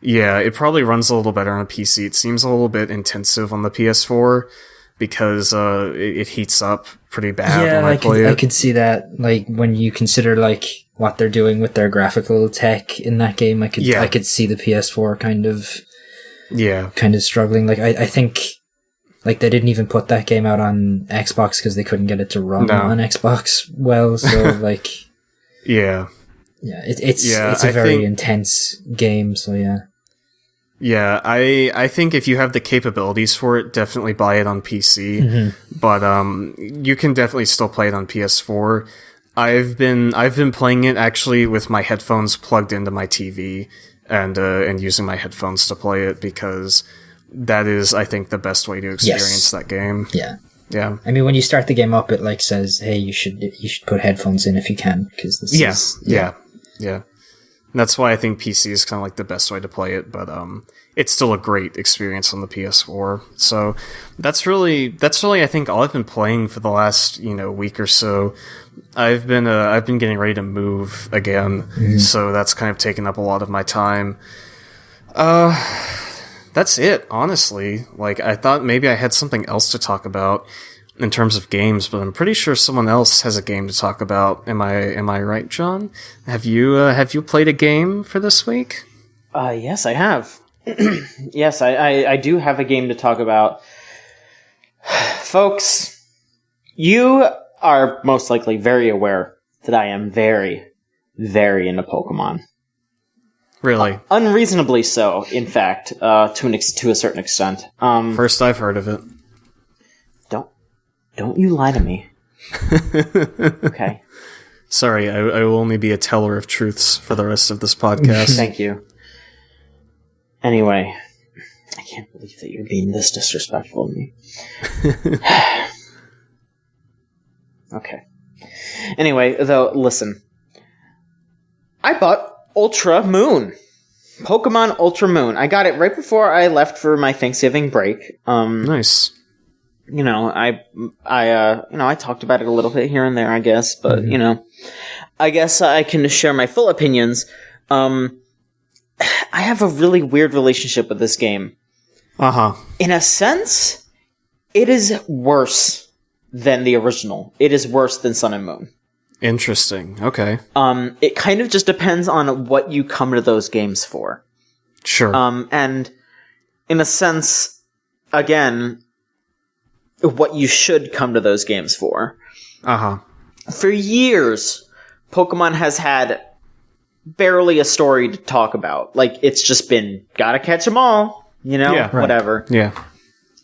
Yeah, it probably runs a little better on PC. It seems a little bit intensive on the PS4 because it heats up pretty bad when I play it.
I could see that. Like when you consider like what they're doing with their graphical tech in that game, I could see the PS4 kind of struggling. Like I think. Like, they didn't even put that game out on Xbox because they couldn't get it to run on Xbox well, so, like...
Yeah.
Yeah, it's a very intense game, so yeah.
Yeah, I think if you have the capabilities for it, definitely buy it on PC, but you can definitely still play it on PS4. I've been playing it, actually, with my headphones plugged into my TV, and using my headphones to play it, because... that is, I think, the best way to experience that game.
Yeah.
Yeah.
I mean, when you start the game up, it like says, "Hey, you should put headphones in if you can," because this is...
Yeah. That's why I think PC is kind of like the best way to play it, but it's still a great experience on the PS4. So that's really I think all I've been playing for the last week or so. I've been getting ready to move again, so that's kind of taken up a lot of my time. That's it, honestly. Like, I thought maybe I had something else to talk about in terms of games, but I'm pretty sure someone else has a game to talk about. Am I right, John? Have you played a game for this week?
Yes, I have. Yes, I do have a game to talk about. Folks, you are most likely very aware that I am very, very into Pokemon.
Really?
Unreasonably so, in fact, to a certain extent.
First I've heard of it.
Don't you lie to me. Okay.
Sorry, I will only be a teller of truths for the rest of this podcast.
Thank you. Anyway, I can't believe that you're being this disrespectful to me. Okay. Anyway, though, listen. I bought Ultra Moon. Pokemon Ultra Moon. I got it right before I left for my Thanksgiving break.
Nice.
I talked about it a little bit here and there, I guess, but I guess I can share my full opinions. I have a really weird relationship with this game. In a sense, it is worse than the original. It is worse than Sun and Moon.
Interesting. Okay.
It kind of just depends on what you come to those games for.
Sure.
And in a sense, again, what you should come to those games for. For years, Pokemon has had barely a story to talk about. Like, it's just been, gotta catch them all, whatever.
Yeah.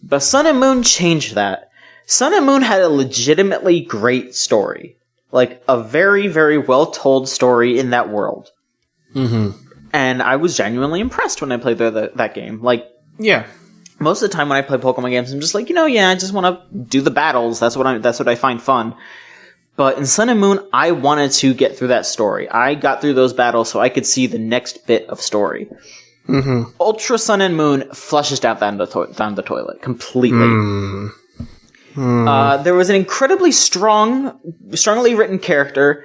But Sun and Moon changed that. Sun and Moon had a legitimately great story. Like, a very, very well-told story in that world. And I was genuinely impressed when I played that game. Like,
yeah.
Most of the time when I play Pokemon games, I'm just like, I just want to do the battles. That's what I find fun. But in Sun and Moon, I wanted to get through that story. I got through those battles so I could see the next bit of story. Ultra Sun and Moon flushes down the toilet completely. There was an incredibly strongly written character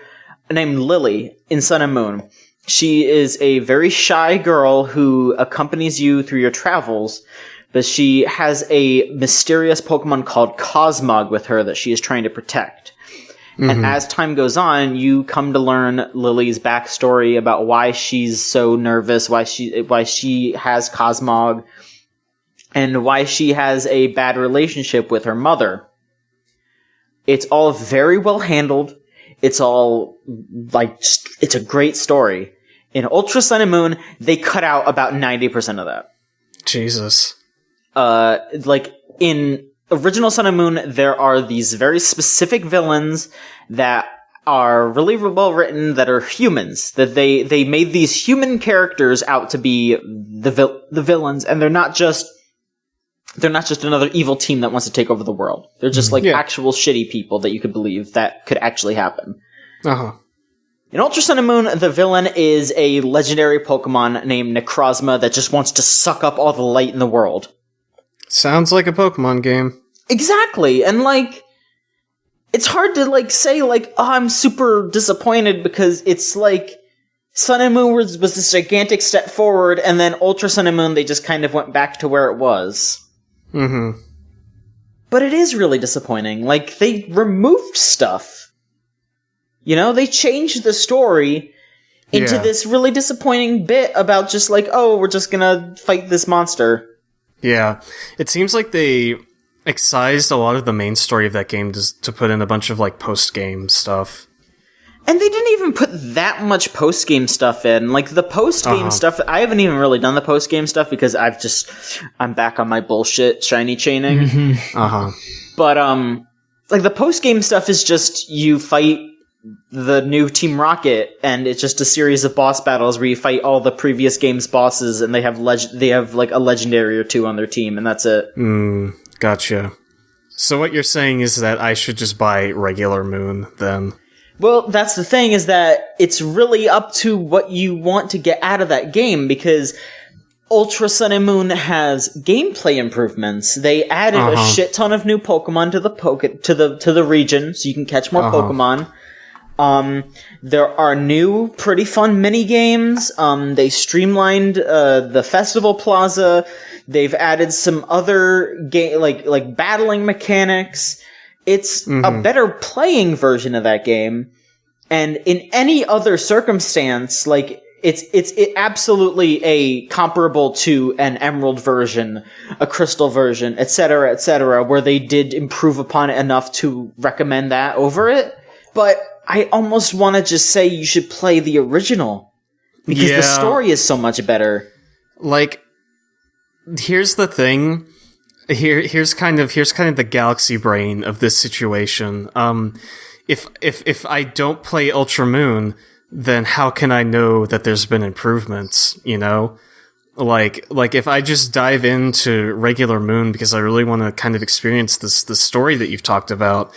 named Lily in Sun and Moon. She is a very shy girl who accompanies you through your travels, but she has a mysterious Pokemon called Cosmog with her that she is trying to protect. And as time goes on, you come to learn Lily's backstory about why she's so nervous, why she has Cosmog, and why she has a bad relationship with her mother. It's all very well handled. It's all, it's a great story. In Ultra Sun and Moon, they cut out about 90% of that.
Jesus.
In original Sun and Moon, there are these very specific villains that are really well written, that are humans. That they made these human characters out to be the villains, and they're not just another evil team that wants to take over the world. They're just actual shitty people that you could believe that could actually happen. In Ultra Sun and Moon, the villain is a legendary Pokemon named Necrozma that just wants to suck up all the light in the world.
Sounds like a Pokemon game.
Exactly, and it's hard to, like, say, like, oh, I'm super disappointed because it's, like, Sun and Moon was this gigantic step forward, and then Ultra Sun and Moon, they just kind of went back to where it was.
Mm-hmm.
But it is really disappointing. Like, they removed stuff. You know, they changed the story into this really disappointing bit about just like, oh, we're just gonna fight this monster.
Yeah. It seems like they excised a lot of the main story of that game to put in a bunch of, like, post-game stuff.
And they didn't even put that much post-game stuff in. Like, the post-game stuff, I haven't even really done the post-game stuff because I'm back on my bullshit shiny chaining.
Uh-huh.
But, like, the post-game stuff is just you fight the new Team Rocket, and it's just a series of boss battles where you fight all the previous game's bosses, and they have like a legendary or two on their team, and that's it.
Gotcha. So what you're saying is that I should just buy regular Moon, then?
Well, that's the thing, is that it's really up to what you want to get out of that game, because Ultra Sun and Moon has gameplay improvements. They added a shit ton of new Pokemon to the region, so you can catch more Pokemon. There are new, pretty fun mini games. They streamlined the festival plaza. They've added some other like battling mechanics. It's a better playing version of that game. And in any other circumstance, like it's absolutely a comparable to an Emerald version, a Crystal version, etc., where they did improve upon it enough to recommend that over it. But I almost want to just say you should play the original because the story is so much better. Like,
here's the thing. Here's kind of the galaxy brain of this situation. If I don't play Ultra Moon, then how can I know that there's been improvements? You know, like if I just dive into regular Moon because I really want to kind of experience the story that you've talked about,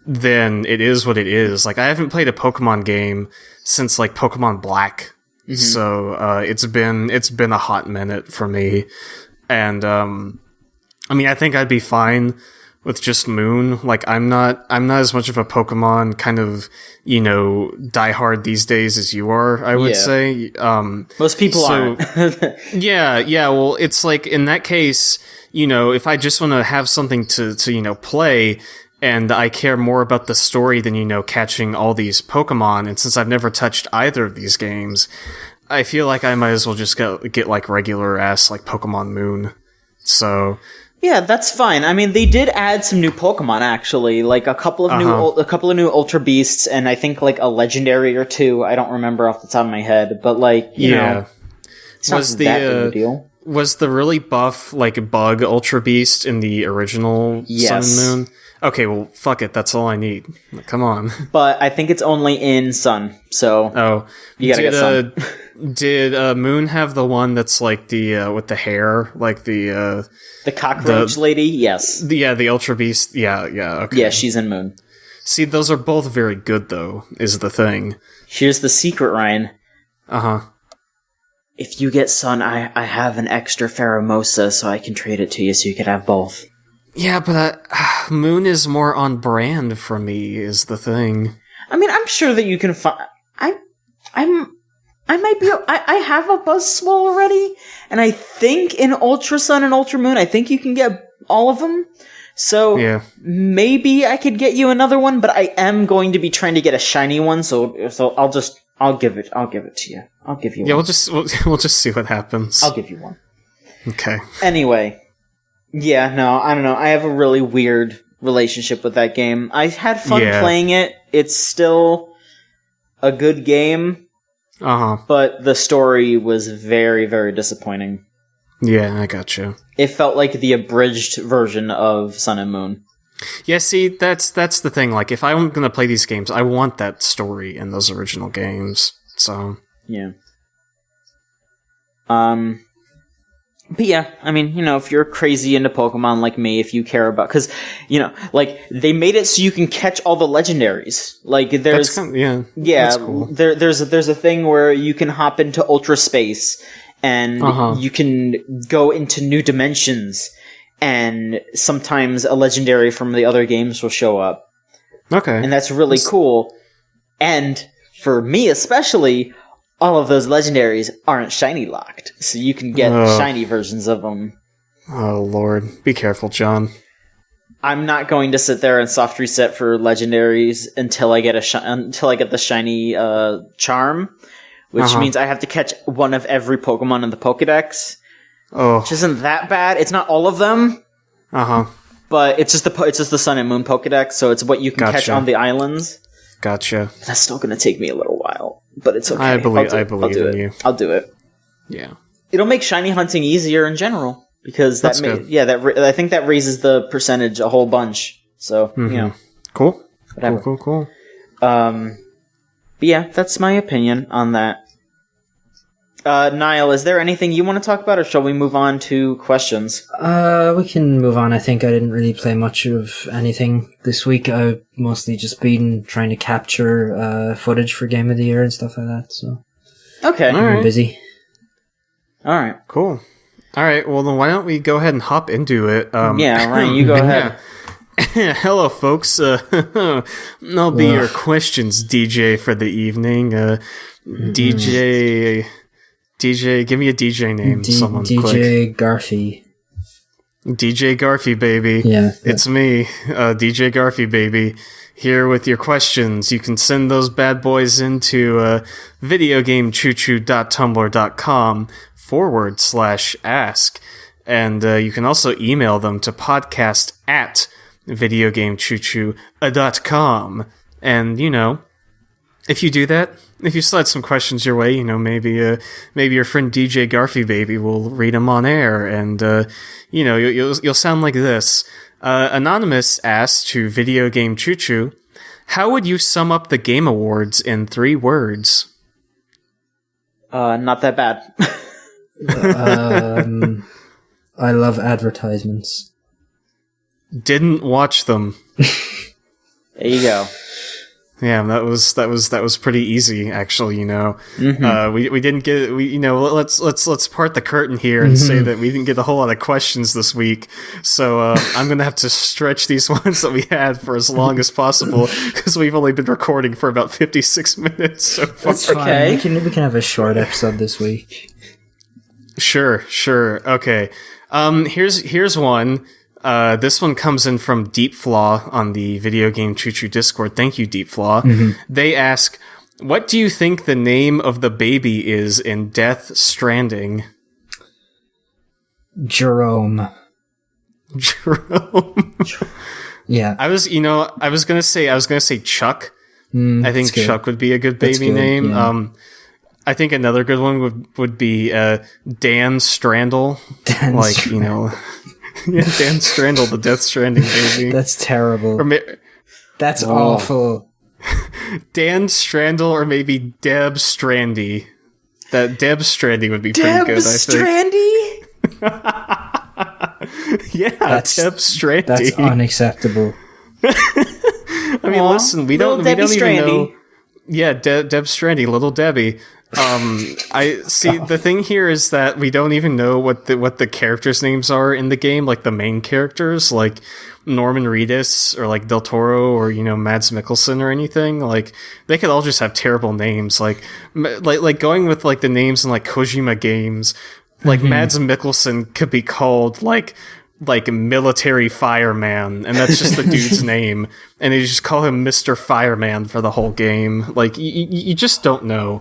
then it is what it is. Like, I haven't played a Pokemon game since, like, Pokemon Black. Mm-hmm. So, it's been a hot minute for me. And, I mean, I think I'd be fine with just Moon. Like, I'm not as much of a Pokemon kind of, you know, diehard these days as you are, I would say.
Most people aren't.
yeah, well, it's like, in that case, you know, if I just want to have something to, you know, play, and I care more about the story than, you know, catching all these Pokemon. And since I've never touched either of these games, I feel like I might as well just get like regular ass like Pokemon Moon. So
yeah, that's fine. I mean, they did add some new Pokemon actually, like a couple of new Ultra Beasts, and I think like a legendary or two. I don't remember off the top of my head, but like you know, it's not that big of a deal.
Was the really buff like Bug Ultra Beast in the original Sun and Moon? Okay, well, fuck it. That's all I need. Come on.
But I think it's only in Sun, so you gotta get Sun.
Did Moon have the one that's like the with the hair, like the
cockroach lady? Yes.
The Ultra Beast. Yeah. Okay.
Yeah, she's in Moon.
See, those are both very good, though. Is the thing.
Here's the secret, Ryan.
If you get Sun, I have an extra Pheromosa, so I can trade it to you so you could have both.
Yeah, but Moon is more on brand for me, is the thing.
I mean, I'm sure that you can find... I might be... I have a Buzzswole already, and I think in Ultra Sun and Ultra Moon, I think you can get all of them. So maybe I could get you another one, but I am going to be trying to get a shiny one, so I'll give it to you. I'll give you one.
Yeah, we'll just see what happens.
I'll give you one.
Okay.
Anyway. Yeah, no, I don't know. I have a really weird relationship with that game. I had fun playing it. It's still a good game. But the story was very, very disappointing.
Yeah, I gotcha.
It felt like the abridged version of Sun and Moon.
Yeah, see, that's the thing. Like, if I'm going to play these games, I want that story in those original games. So,
yeah. But yeah, I mean, you know, if you're crazy into Pokemon like me, if you care about... Because, you know, like, they made it so you can catch all the legendaries. Like, there's...
That's cool.
There's a thing where you can hop into Ultra Space, and you can go into new dimensions, and sometimes a legendary from the other games will show up.
Okay.
And that's really cool. And for me especially, all of those legendaries aren't shiny locked. So you can get shiny versions of them.
Oh, Lord. Be careful, John.
I'm not going to sit there and soft reset for legendaries until I get the shiny charm, which means I have to catch one of every Pokemon in the Pokédex.
Oh.
Which isn't that bad. It's not all of them. But it's just the Sun and Moon Pokédex, so it's what you can catch on the islands.
Gotcha.
That's still going to take me a little while, but it's okay.
I believe in you.
I'll do it.
Yeah.
It'll make shiny hunting easier in general because
That's good.
I think that raises the percentage a whole bunch. So
Cool.
Whatever.
Cool.
But yeah, that's my opinion on that. Niall, is there anything you want to talk about, or shall we move on to questions?
We can move on. I think I didn't really play much of anything this week. I've mostly just been trying to capture footage for Game of the Year and stuff like that. So
okay,
I'm busy.
All right,
cool. All right, well then why don't we go ahead and hop into it?
Ryan, you go ahead.
Hello, folks. I'll be your questions DJ for the evening. DJ, give me a DJ name. Someone
DJ
quick.
Garfy.
DJ Garfy, baby.
Yeah.
It's me, DJ Garfy, baby. Here with your questions. You can send those bad boys into videogamechoochoo.tumblr.com/ask. And you can also email them to podcast@videogamechoochoo.com. And, if you do that, if you slide some questions your way, maybe your friend DJ Garfy baby will read them on air, and you'll sound like this. Anonymous asked to Video Game Choo Choo, how would you sum up the Game Awards in 3 words?
Not that bad.
I love advertisements.
Didn't watch them.
There you go.
Yeah, that was pretty easy, actually. We didn't get let's part the curtain here and say that we didn't get a whole lot of questions this week. So I'm gonna have to stretch these ones that we had for as long as possible because we've only been recording for about 56 minutes so far.
That's fine.
Okay.
We can have a short episode this week.
Sure. Okay. Here's one. This one comes in from Deep Flaw on the Video Game Choo Choo Discord. Thank you, Deep Flaw. They ask, what do you think the name of the baby is in Death Stranding?
Jerome. Yeah.
I was gonna say Chuck. I think Chuck would be a good baby name.
Yeah.
I think another good one would be Dan Strandle. Dan Strandle, the Death Stranding baby.
That's terrible. That's awful.
Dan Strandle or maybe Deb Strandy. That Deb Strandy would be pretty good, I think.
Strandy?
Yeah, Deb Strandy.
That's unacceptable.
I mean, listen, we don't even know. Yeah, Deb Strandy, little Debbie. I see. The thing here is that we don't even know what the characters' names are in the game, like the main characters, like Norman Reedus or like Del Toro or Mads Mikkelsen or anything. Like they could all just have terrible names, like going with like the names in like Kojima games. Like Mads Mikkelsen could be called like military fireman, and that's just the dude's name, and they just call him Mr. Fireman for the whole game. Like you just don't know.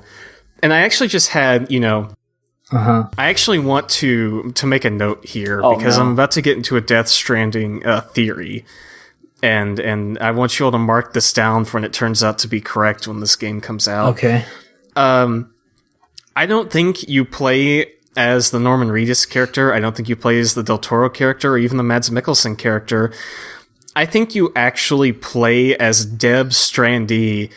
And I actually just had, I actually want to make a note here because I'm about to get into a Death Stranding theory, and I want you all to mark this down for when it turns out to be correct when this game comes out.
Okay.
I don't think you play as the Norman Reedus character. I don't think you play as the Del Toro character or even the Mads Mikkelsen character. I think you actually play as Deb Strandy.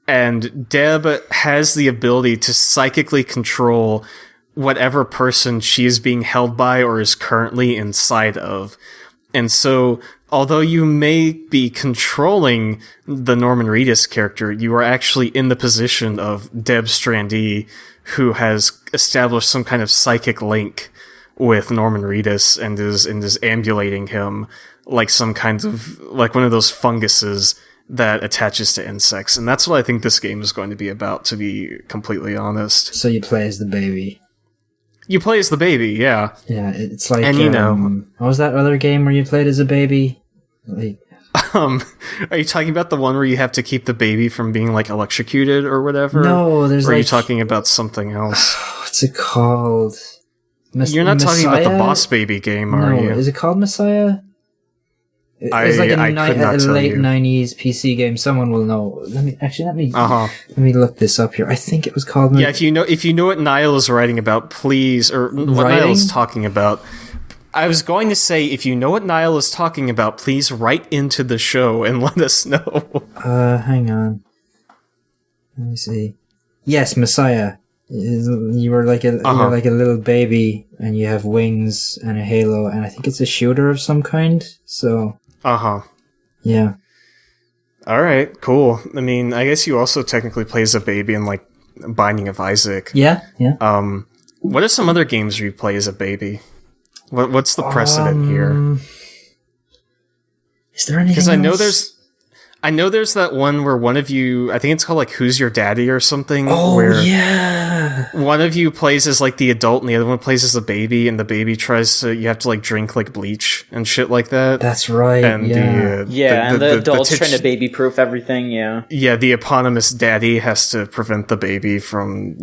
And Deb has the ability to psychically control whatever person she is being held by or is currently inside of. And so, although you may be controlling the Norman Reedus character, you are actually in the position of Deb Strandy, who has established some kind of psychic link with Norman Reedus and is ambulating him like some kind of, like one of those funguses that attaches to insects, and that's what I think this game is going to be about, to be completely honest.
So you play as the baby.
You play as the baby, yeah.
Yeah, it's like,
and
what was that other game where you played as a baby? Like,
are you talking about the one where you have to keep the baby from being like electrocuted or whatever?
No, there's
or are you
like-
talking about something else?
what's it called?
You're not talking about the
Messiah?
Boss Baby game, are you?
Is it called Messiah? It's
I could not
a
tell
late
you.
90s PC game. Someone will know. Let me look this up here. I think it was called.
Yeah, if you know what Niall is writing about, please, or what Niall is talking about. I was going to say, if you know what Niall is talking about, please write into the show and let us know.
Hang on. Let me see. Yes, Messiah. You were like you're like a little baby, and you have wings and a halo, and I think it's a shooter of some kind. So. Yeah.
All right, cool. I mean, I guess you also technically play as a baby in like Binding of Isaac.
Yeah.
What are some other games where you play as a baby? What's the precedent here?
Is there anything?
Because I know there's that one where one of you, I think it's called like Who's Your Daddy or something.
Oh,
where
yeah.
One of you plays as like the adult and the other one plays as the baby, and the baby you have to like drink like bleach and shit like that.
That's right.
And
the adult's trying to baby-proof everything, yeah.
Yeah, the eponymous daddy has to prevent the baby from,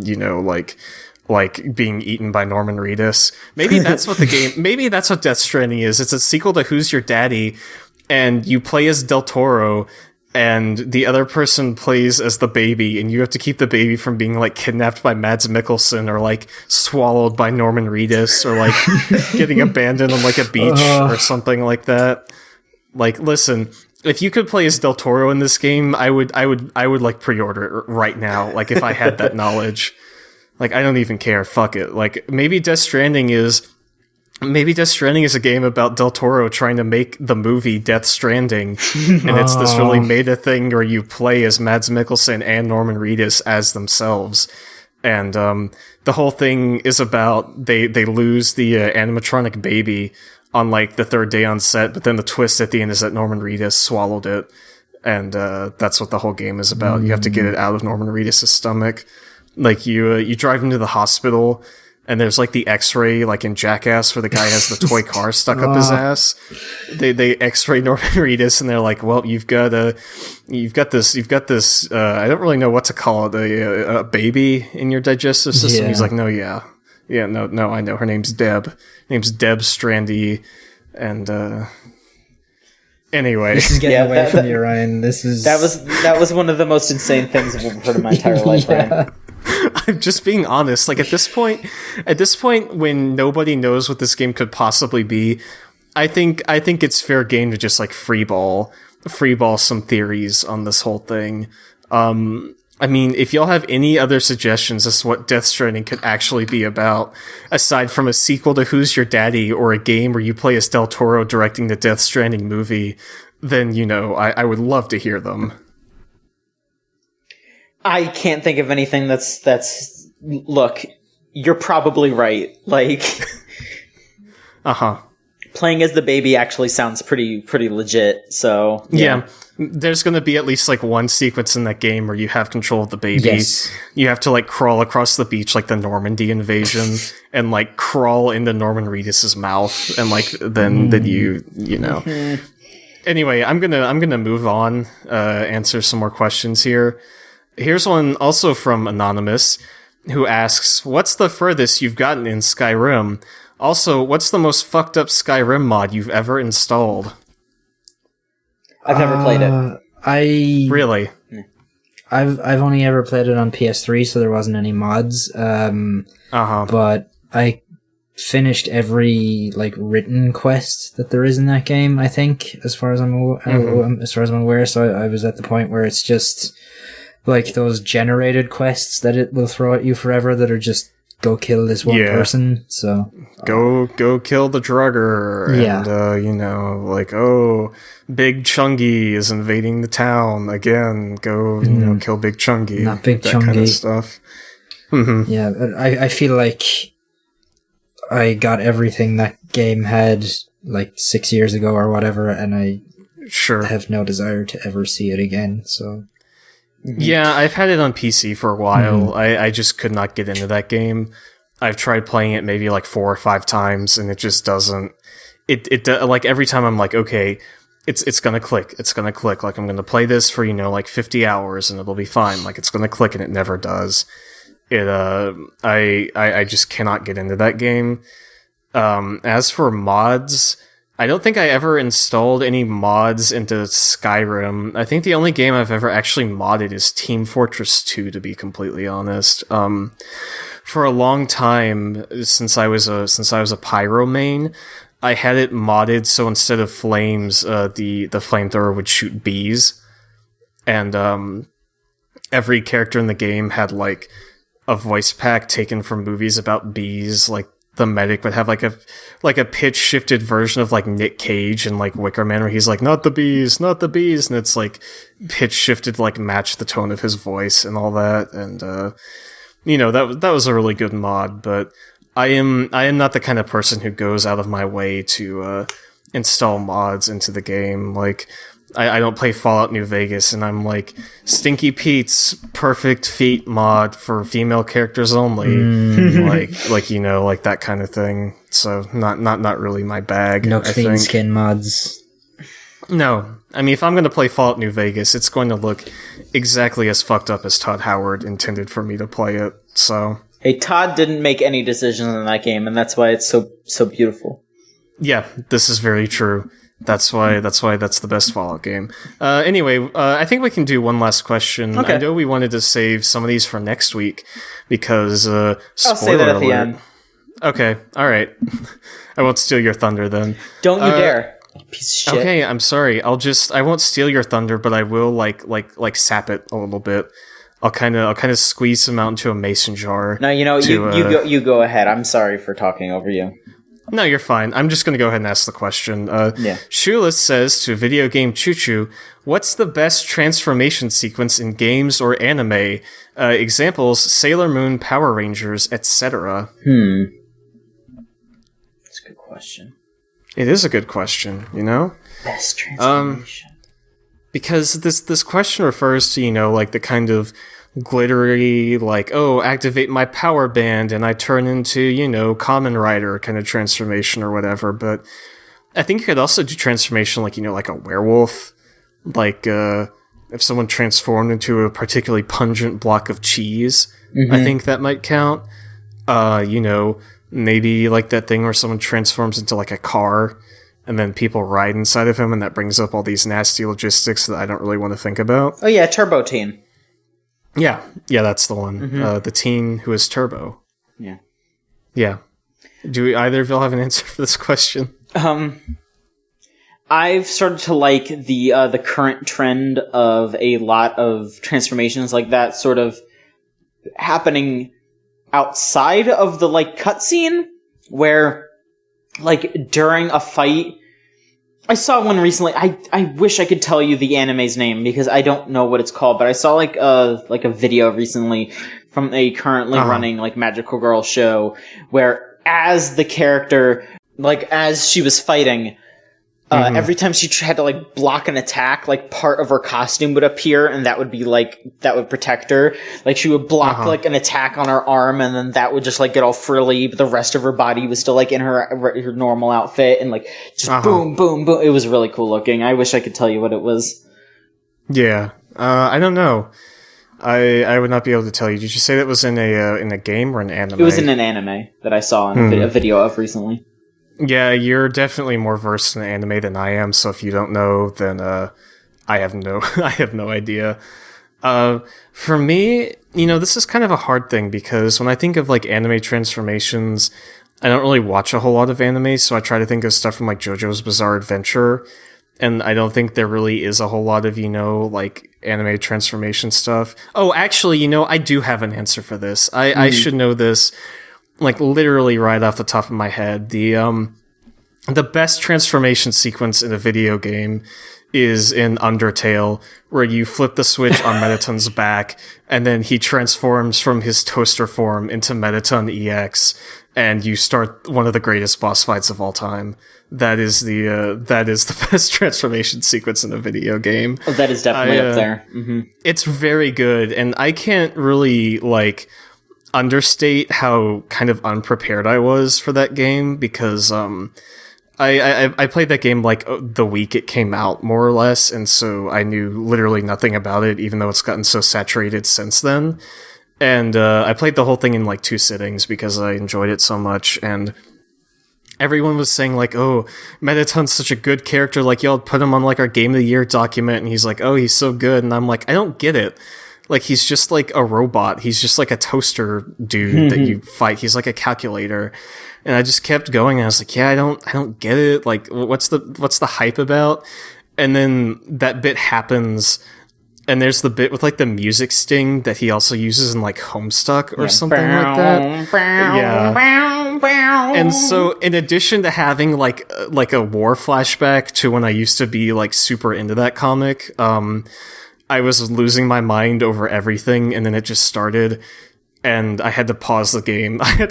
like being eaten by Norman Reedus. Maybe that's what maybe that's what Death Stranding is. It's a sequel to Who's Your Daddy, and you play as Del Toro, and the other person plays as the baby, and you have to keep the baby from being like kidnapped by Mads Mikkelsen or like swallowed by Norman Reedus or like getting abandoned on like a beach or something like that. Like, listen, if you could play as Del Toro in this game, I would like pre-order it right now. Like, if I had that knowledge, like, I don't even care. Fuck it. Like, maybe Death Stranding is a game about Del Toro trying to make the movie Death Stranding, and it's this really meta thing where you play as Mads Mikkelsen and Norman Reedus as themselves, and the whole thing is about they lose the animatronic baby on like the third day on set, but then the twist at the end is that Norman Reedus swallowed it, and that's what the whole game is about. You have to get it out of Norman Reedus' stomach. Like you drive him to the hospital. And there's like the X-ray, like in Jackass, where the guy has the toy car stuck up his ass. They X-ray Norman Reedus, and they're like, "Well, you've got this. I don't really know what to call it, a baby in your digestive system."
Yeah.
He's like, "No, no, I know. Her name's Deb. Her name's Deb Strandy." And anyway,
This is getting away from you, Ryan.
That was one of the most insane things I've ever heard in my entire life, Ryan.
I'm just being honest. Like, at this point when nobody knows what this game could possibly be, I think it's fair game to just like freeball some theories on this whole thing. I mean, if y'all have any other suggestions as to what Death Stranding could actually be about, aside from a sequel to Who's Your Daddy or a game where you play as Del Toro directing the Death Stranding movie, then, I would love to hear them.
I can't think of anything that's look, you're probably right. Like, playing as the baby actually sounds pretty legit. So
yeah. There's going to be at least like one sequence in that game where you have control of the baby.
Yes.
You have to like crawl across the beach like the Normandy invasion and like crawl into Norman Reedus's mouth, and like then you know. Anyway, I'm gonna move on. Answer some more questions here. Here's one also from Anonymous, who asks, "What's the furthest you've gotten in Skyrim? Also, what's the most fucked up Skyrim mod you've ever installed?"
I've never played it.
Really?
I've only ever played it on PS3, so there wasn't any mods. But I finished every like written quest that there is in that game, I think, as far as I'm aware. So I was at the point where it's just like those generated quests that it will throw at you forever that are just go kill this one person. So
go kill the drugger. And like, oh, Big Chungy is invading the town again. Go kill Big Chungy.
Not Big
that
Chungy.
kind of stuff.
Yeah, I feel like I got everything that game had like 6 years ago or whatever, and I
Sure.
I have no desire to ever see it again, so...
Yeah, I've had it on PC for a while. I just could not get into that game. I've tried playing it maybe like 4 or 5 times, and it just doesn't... It like, every time I'm like, okay, it's gonna click. It's gonna click. Like, I'm gonna play this for, like 50 hours, and it'll be fine. Like, it's gonna click, and it never does. I just cannot get into that game. As for mods... I don't think I ever installed any mods into Skyrim. I think the only game I've ever actually modded is Team Fortress 2, to be completely honest. For a long time, since I was a pyro main, I had it modded so instead of flames, the flamethrower would shoot bees, and every character in the game had like a voice pack taken from movies about bees, like. The medic would have like a pitch shifted version of like Nick Cage and like Wicker Man, where he's like, not the bees, and it's like pitch shifted like match the tone of his voice and all that, and that was a really good mod. But I am not the kind of person who goes out of my way to install mods into the game. Like, I don't play Fallout New Vegas, and I'm like, Stinky Pete's perfect feet mod for female characters only, like that kind of thing. So not really my bag.
No clean skin mods.
No, I mean, if I'm going to play Fallout New Vegas, it's going to look exactly as fucked up as Todd Howard intended for me to play it. So
hey, Todd didn't make any decisions in that game, and that's why it's so beautiful.
Yeah, this is very true. That's why that's the best Fallout game. Anyway, I think we can do one last question.
Okay.
I know we wanted to save some of these for next week because
I'll say that at the end.
Okay, all right. I won't steal your thunder then.
Don't you dare, piece of shit.
Okay, I'm sorry. I won't steal your thunder, but I will like sap it a little bit. I'll kind of squeeze some out into a mason jar.
No, you go ahead. I'm sorry for talking over you.
No, you're fine. I'm just going to go ahead and ask the question.
Yeah.
Shoeless says to Video Game Choo Choo, what's the best transformation sequence in games or anime? Examples, Sailor Moon, Power Rangers, etc.
That's a good question.
It is a good question,
Best transformation.
Because this question refers to, like the kind of glittery, like, oh, activate my power band and I turn into, Kamen Rider kind of transformation or whatever. But I think you could also do transformation like, like a werewolf. Like, if someone transformed into a particularly pungent block of cheese, I think that might count. Maybe like that thing where someone transforms into like a car and then people ride inside of him and that brings up all these nasty logistics that I don't really want to think about.
Oh yeah, Turbo Teen.
Yeah, that's the one. The teen who is Turbo.
Yeah.
Yeah. Do either of y'all have an answer for this question?
I've started to like the current trend of a lot of transformations like that sort of happening outside of the like cutscene, where like during a fight. I saw one recently. I wish I could tell you the anime's name because I don't know what it's called, but I saw like a video recently from a currently running like Magical Girl show where as the character, like as she was fighting, every time she had to like block an attack, like part of her costume would appear and that would be like, that would protect her. Like she would block like an attack on her arm and then that would just like get all frilly, but the rest of her body was still like in her normal outfit and like just boom, boom, boom. It was really cool looking. I wish I could tell you what it was.
Yeah. I don't know. I would not be able to tell you. Did you say that was in a game or an anime?
It was in an anime that I saw in a video of recently.
Yeah, you're definitely more versed in anime than I am, so if you don't know, then I have no idea. For me, this is kind of a hard thing because when I think of like anime transformations, I don't really watch a whole lot of anime, so I try to think of stuff from like JoJo's Bizarre Adventure, and I don't think there really is a whole lot of, like anime transformation stuff. Oh, actually, I do have an answer for this. I should know this. Like literally right off the top of my head, the best transformation sequence in a video game is in Undertale, where you flip the switch on Mettaton's back, and then he transforms from his toaster form into Mettaton EX, and you start one of the greatest boss fights of all time. That is the best transformation sequence in a video game.
Oh, that is definitely up there. Mm-hmm. It's
very good, and I can't really understate how kind of unprepared I was for that game, because I played that game the week it came out, more or less, and so I knew literally nothing about it, even though it's gotten so saturated since then. And I played the whole thing in 2 sittings because I enjoyed it so much, and everyone was saying oh, Mettaton's such a good character, y'all put him on our Game of the Year document, and he's oh, he's so good, and I'm I don't get it. He's just a robot. He's just a toaster dude that you fight. He's a calculator. And I just kept going, and I was yeah, I don't get it. What's the hype about? And then that bit happens, and there's the bit with the music sting that he also uses in Homestuck or something like that. Yeah. And so in addition to having a war flashback to when I used to be super into that comic, I was losing my mind over everything, and then it just started, and I had to pause the game. I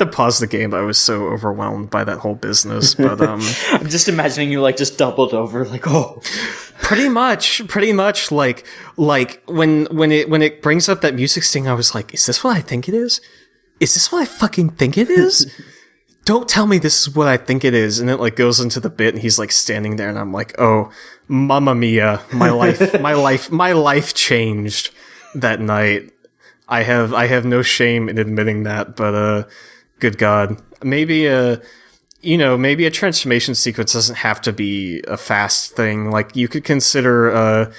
was so overwhelmed by that whole business. But I'm
just imagining you just doubled over, oh.
Pretty much. When it brings up that music sting, I was is this what I think it is? Is this what I fucking think it is? Don't tell me this is what I think it is. And it goes into the bit, and he's standing there, and I'm oh, mamma mia, my life changed that night. I have no shame in admitting that, but good God, maybe maybe a transformation sequence doesn't have to be a fast thing. You could consider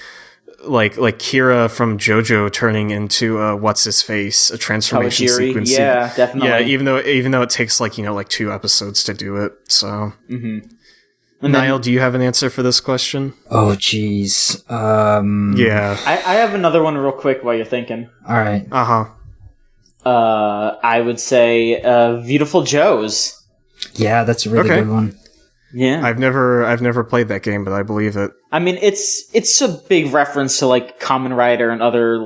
Kira from JoJo turning into what's his face, a transformation sequence.
Yeah, definitely.
Yeah, even though it takes 2 episodes to do it. So, Niall, do you have an answer for this question?
Oh, jeez.
Yeah,
I have another one real quick while you're thinking.
All right.
I would say Beautiful Joes.
Yeah, that's a really good one.
Yeah,
I've never played that game, but I believe it.
I mean, it's a big reference to Kamen Rider and other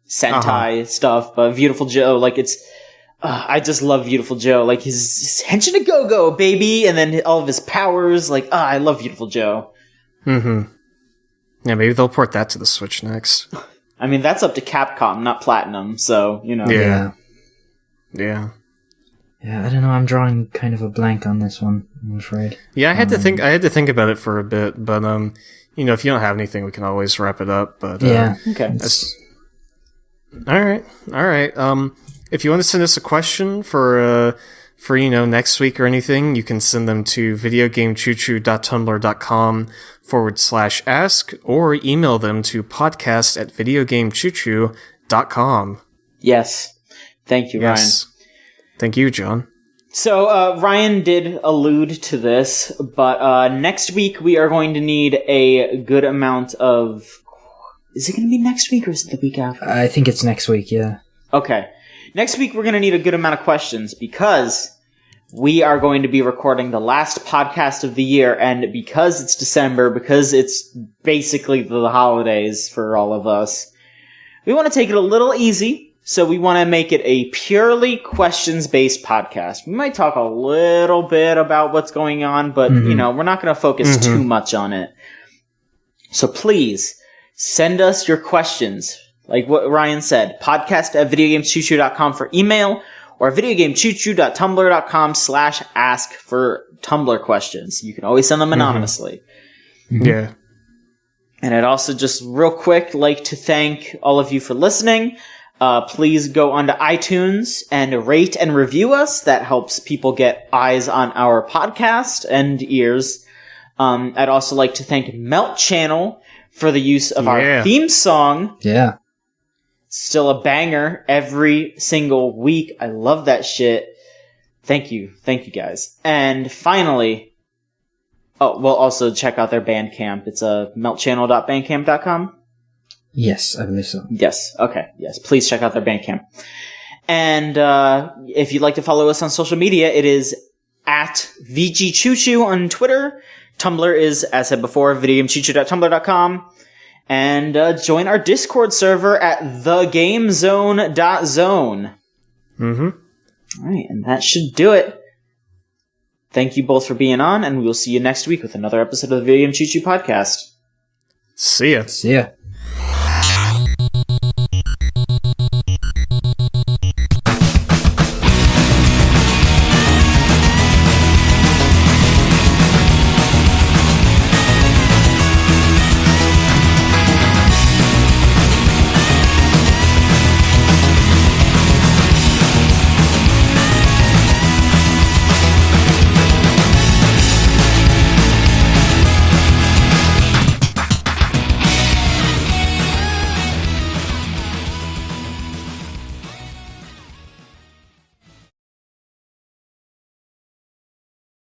Sentai stuff, but Beautiful Joe, it's I just love Beautiful Joe. His Henshin a Go-Go, baby, and then all of his powers. I love Beautiful Joe.
Mm-hmm. Yeah, maybe they'll port that to the Switch next.
I mean, that's up to Capcom, not Platinum, so,
Yeah.
Yeah, I don't know. I'm drawing kind of a blank on this one, I'm afraid.
Yeah, I had to think about it for a bit, but if you don't have anything, we can always wrap it up. But
yeah,
okay.
All right. If you want to send us a question for next week or anything, you can send them to videogamechoochoo.tumblr.com/ask, or email them to podcast@videogamechoochoo.com.
Yes. Thank you, Ryan.
Thank you, John.
So, Ryan did allude to this, but next week we are going to need a good amount of... Is it going to be next week, or is it the week after?
I think it's next week, yeah.
Okay. Next week we're going to need a good amount of questions, because we are going to be recording the last podcast of the year, and because it's December, because it's basically the holidays for all of us, we want to take it a little easy. So we want to make it a purely questions-based podcast. We might talk a little bit about what's going on, but, we're not going to focus too much on it. So please, send us your questions. Like what Ryan said, podcast@videogamechoochoo.com for email, or videogamechoochoo.tumblr.com/ask for Tumblr questions. You can always send them anonymously.
Yeah.
And I'd also just real quick like to thank all of you for listening. Please go onto iTunes and rate and review us. That helps people get eyes on our podcast and ears. I'd also like to thank Melt Channel for the use of our theme song.
Yeah.
Still a banger every single week. I love that shit. Thank you. Thank you, guys. And finally, we'll also check out their Bandcamp. It's meltchannel.bandcamp.com.
Yes, I believe so.
Yes. Okay. Yes. Please check out their Bandcamp. And if you'd like to follow us on social media, it is at VGCC on Twitter. Tumblr is, as said before, videogamechoochoo.tumblr.com. And join our Discord server at thegamezone.zone. All right, and that should do it. Thank you both for being on, and we will see you next week with another episode of the Video Game Choo Choo Podcast.
See ya.
See ya.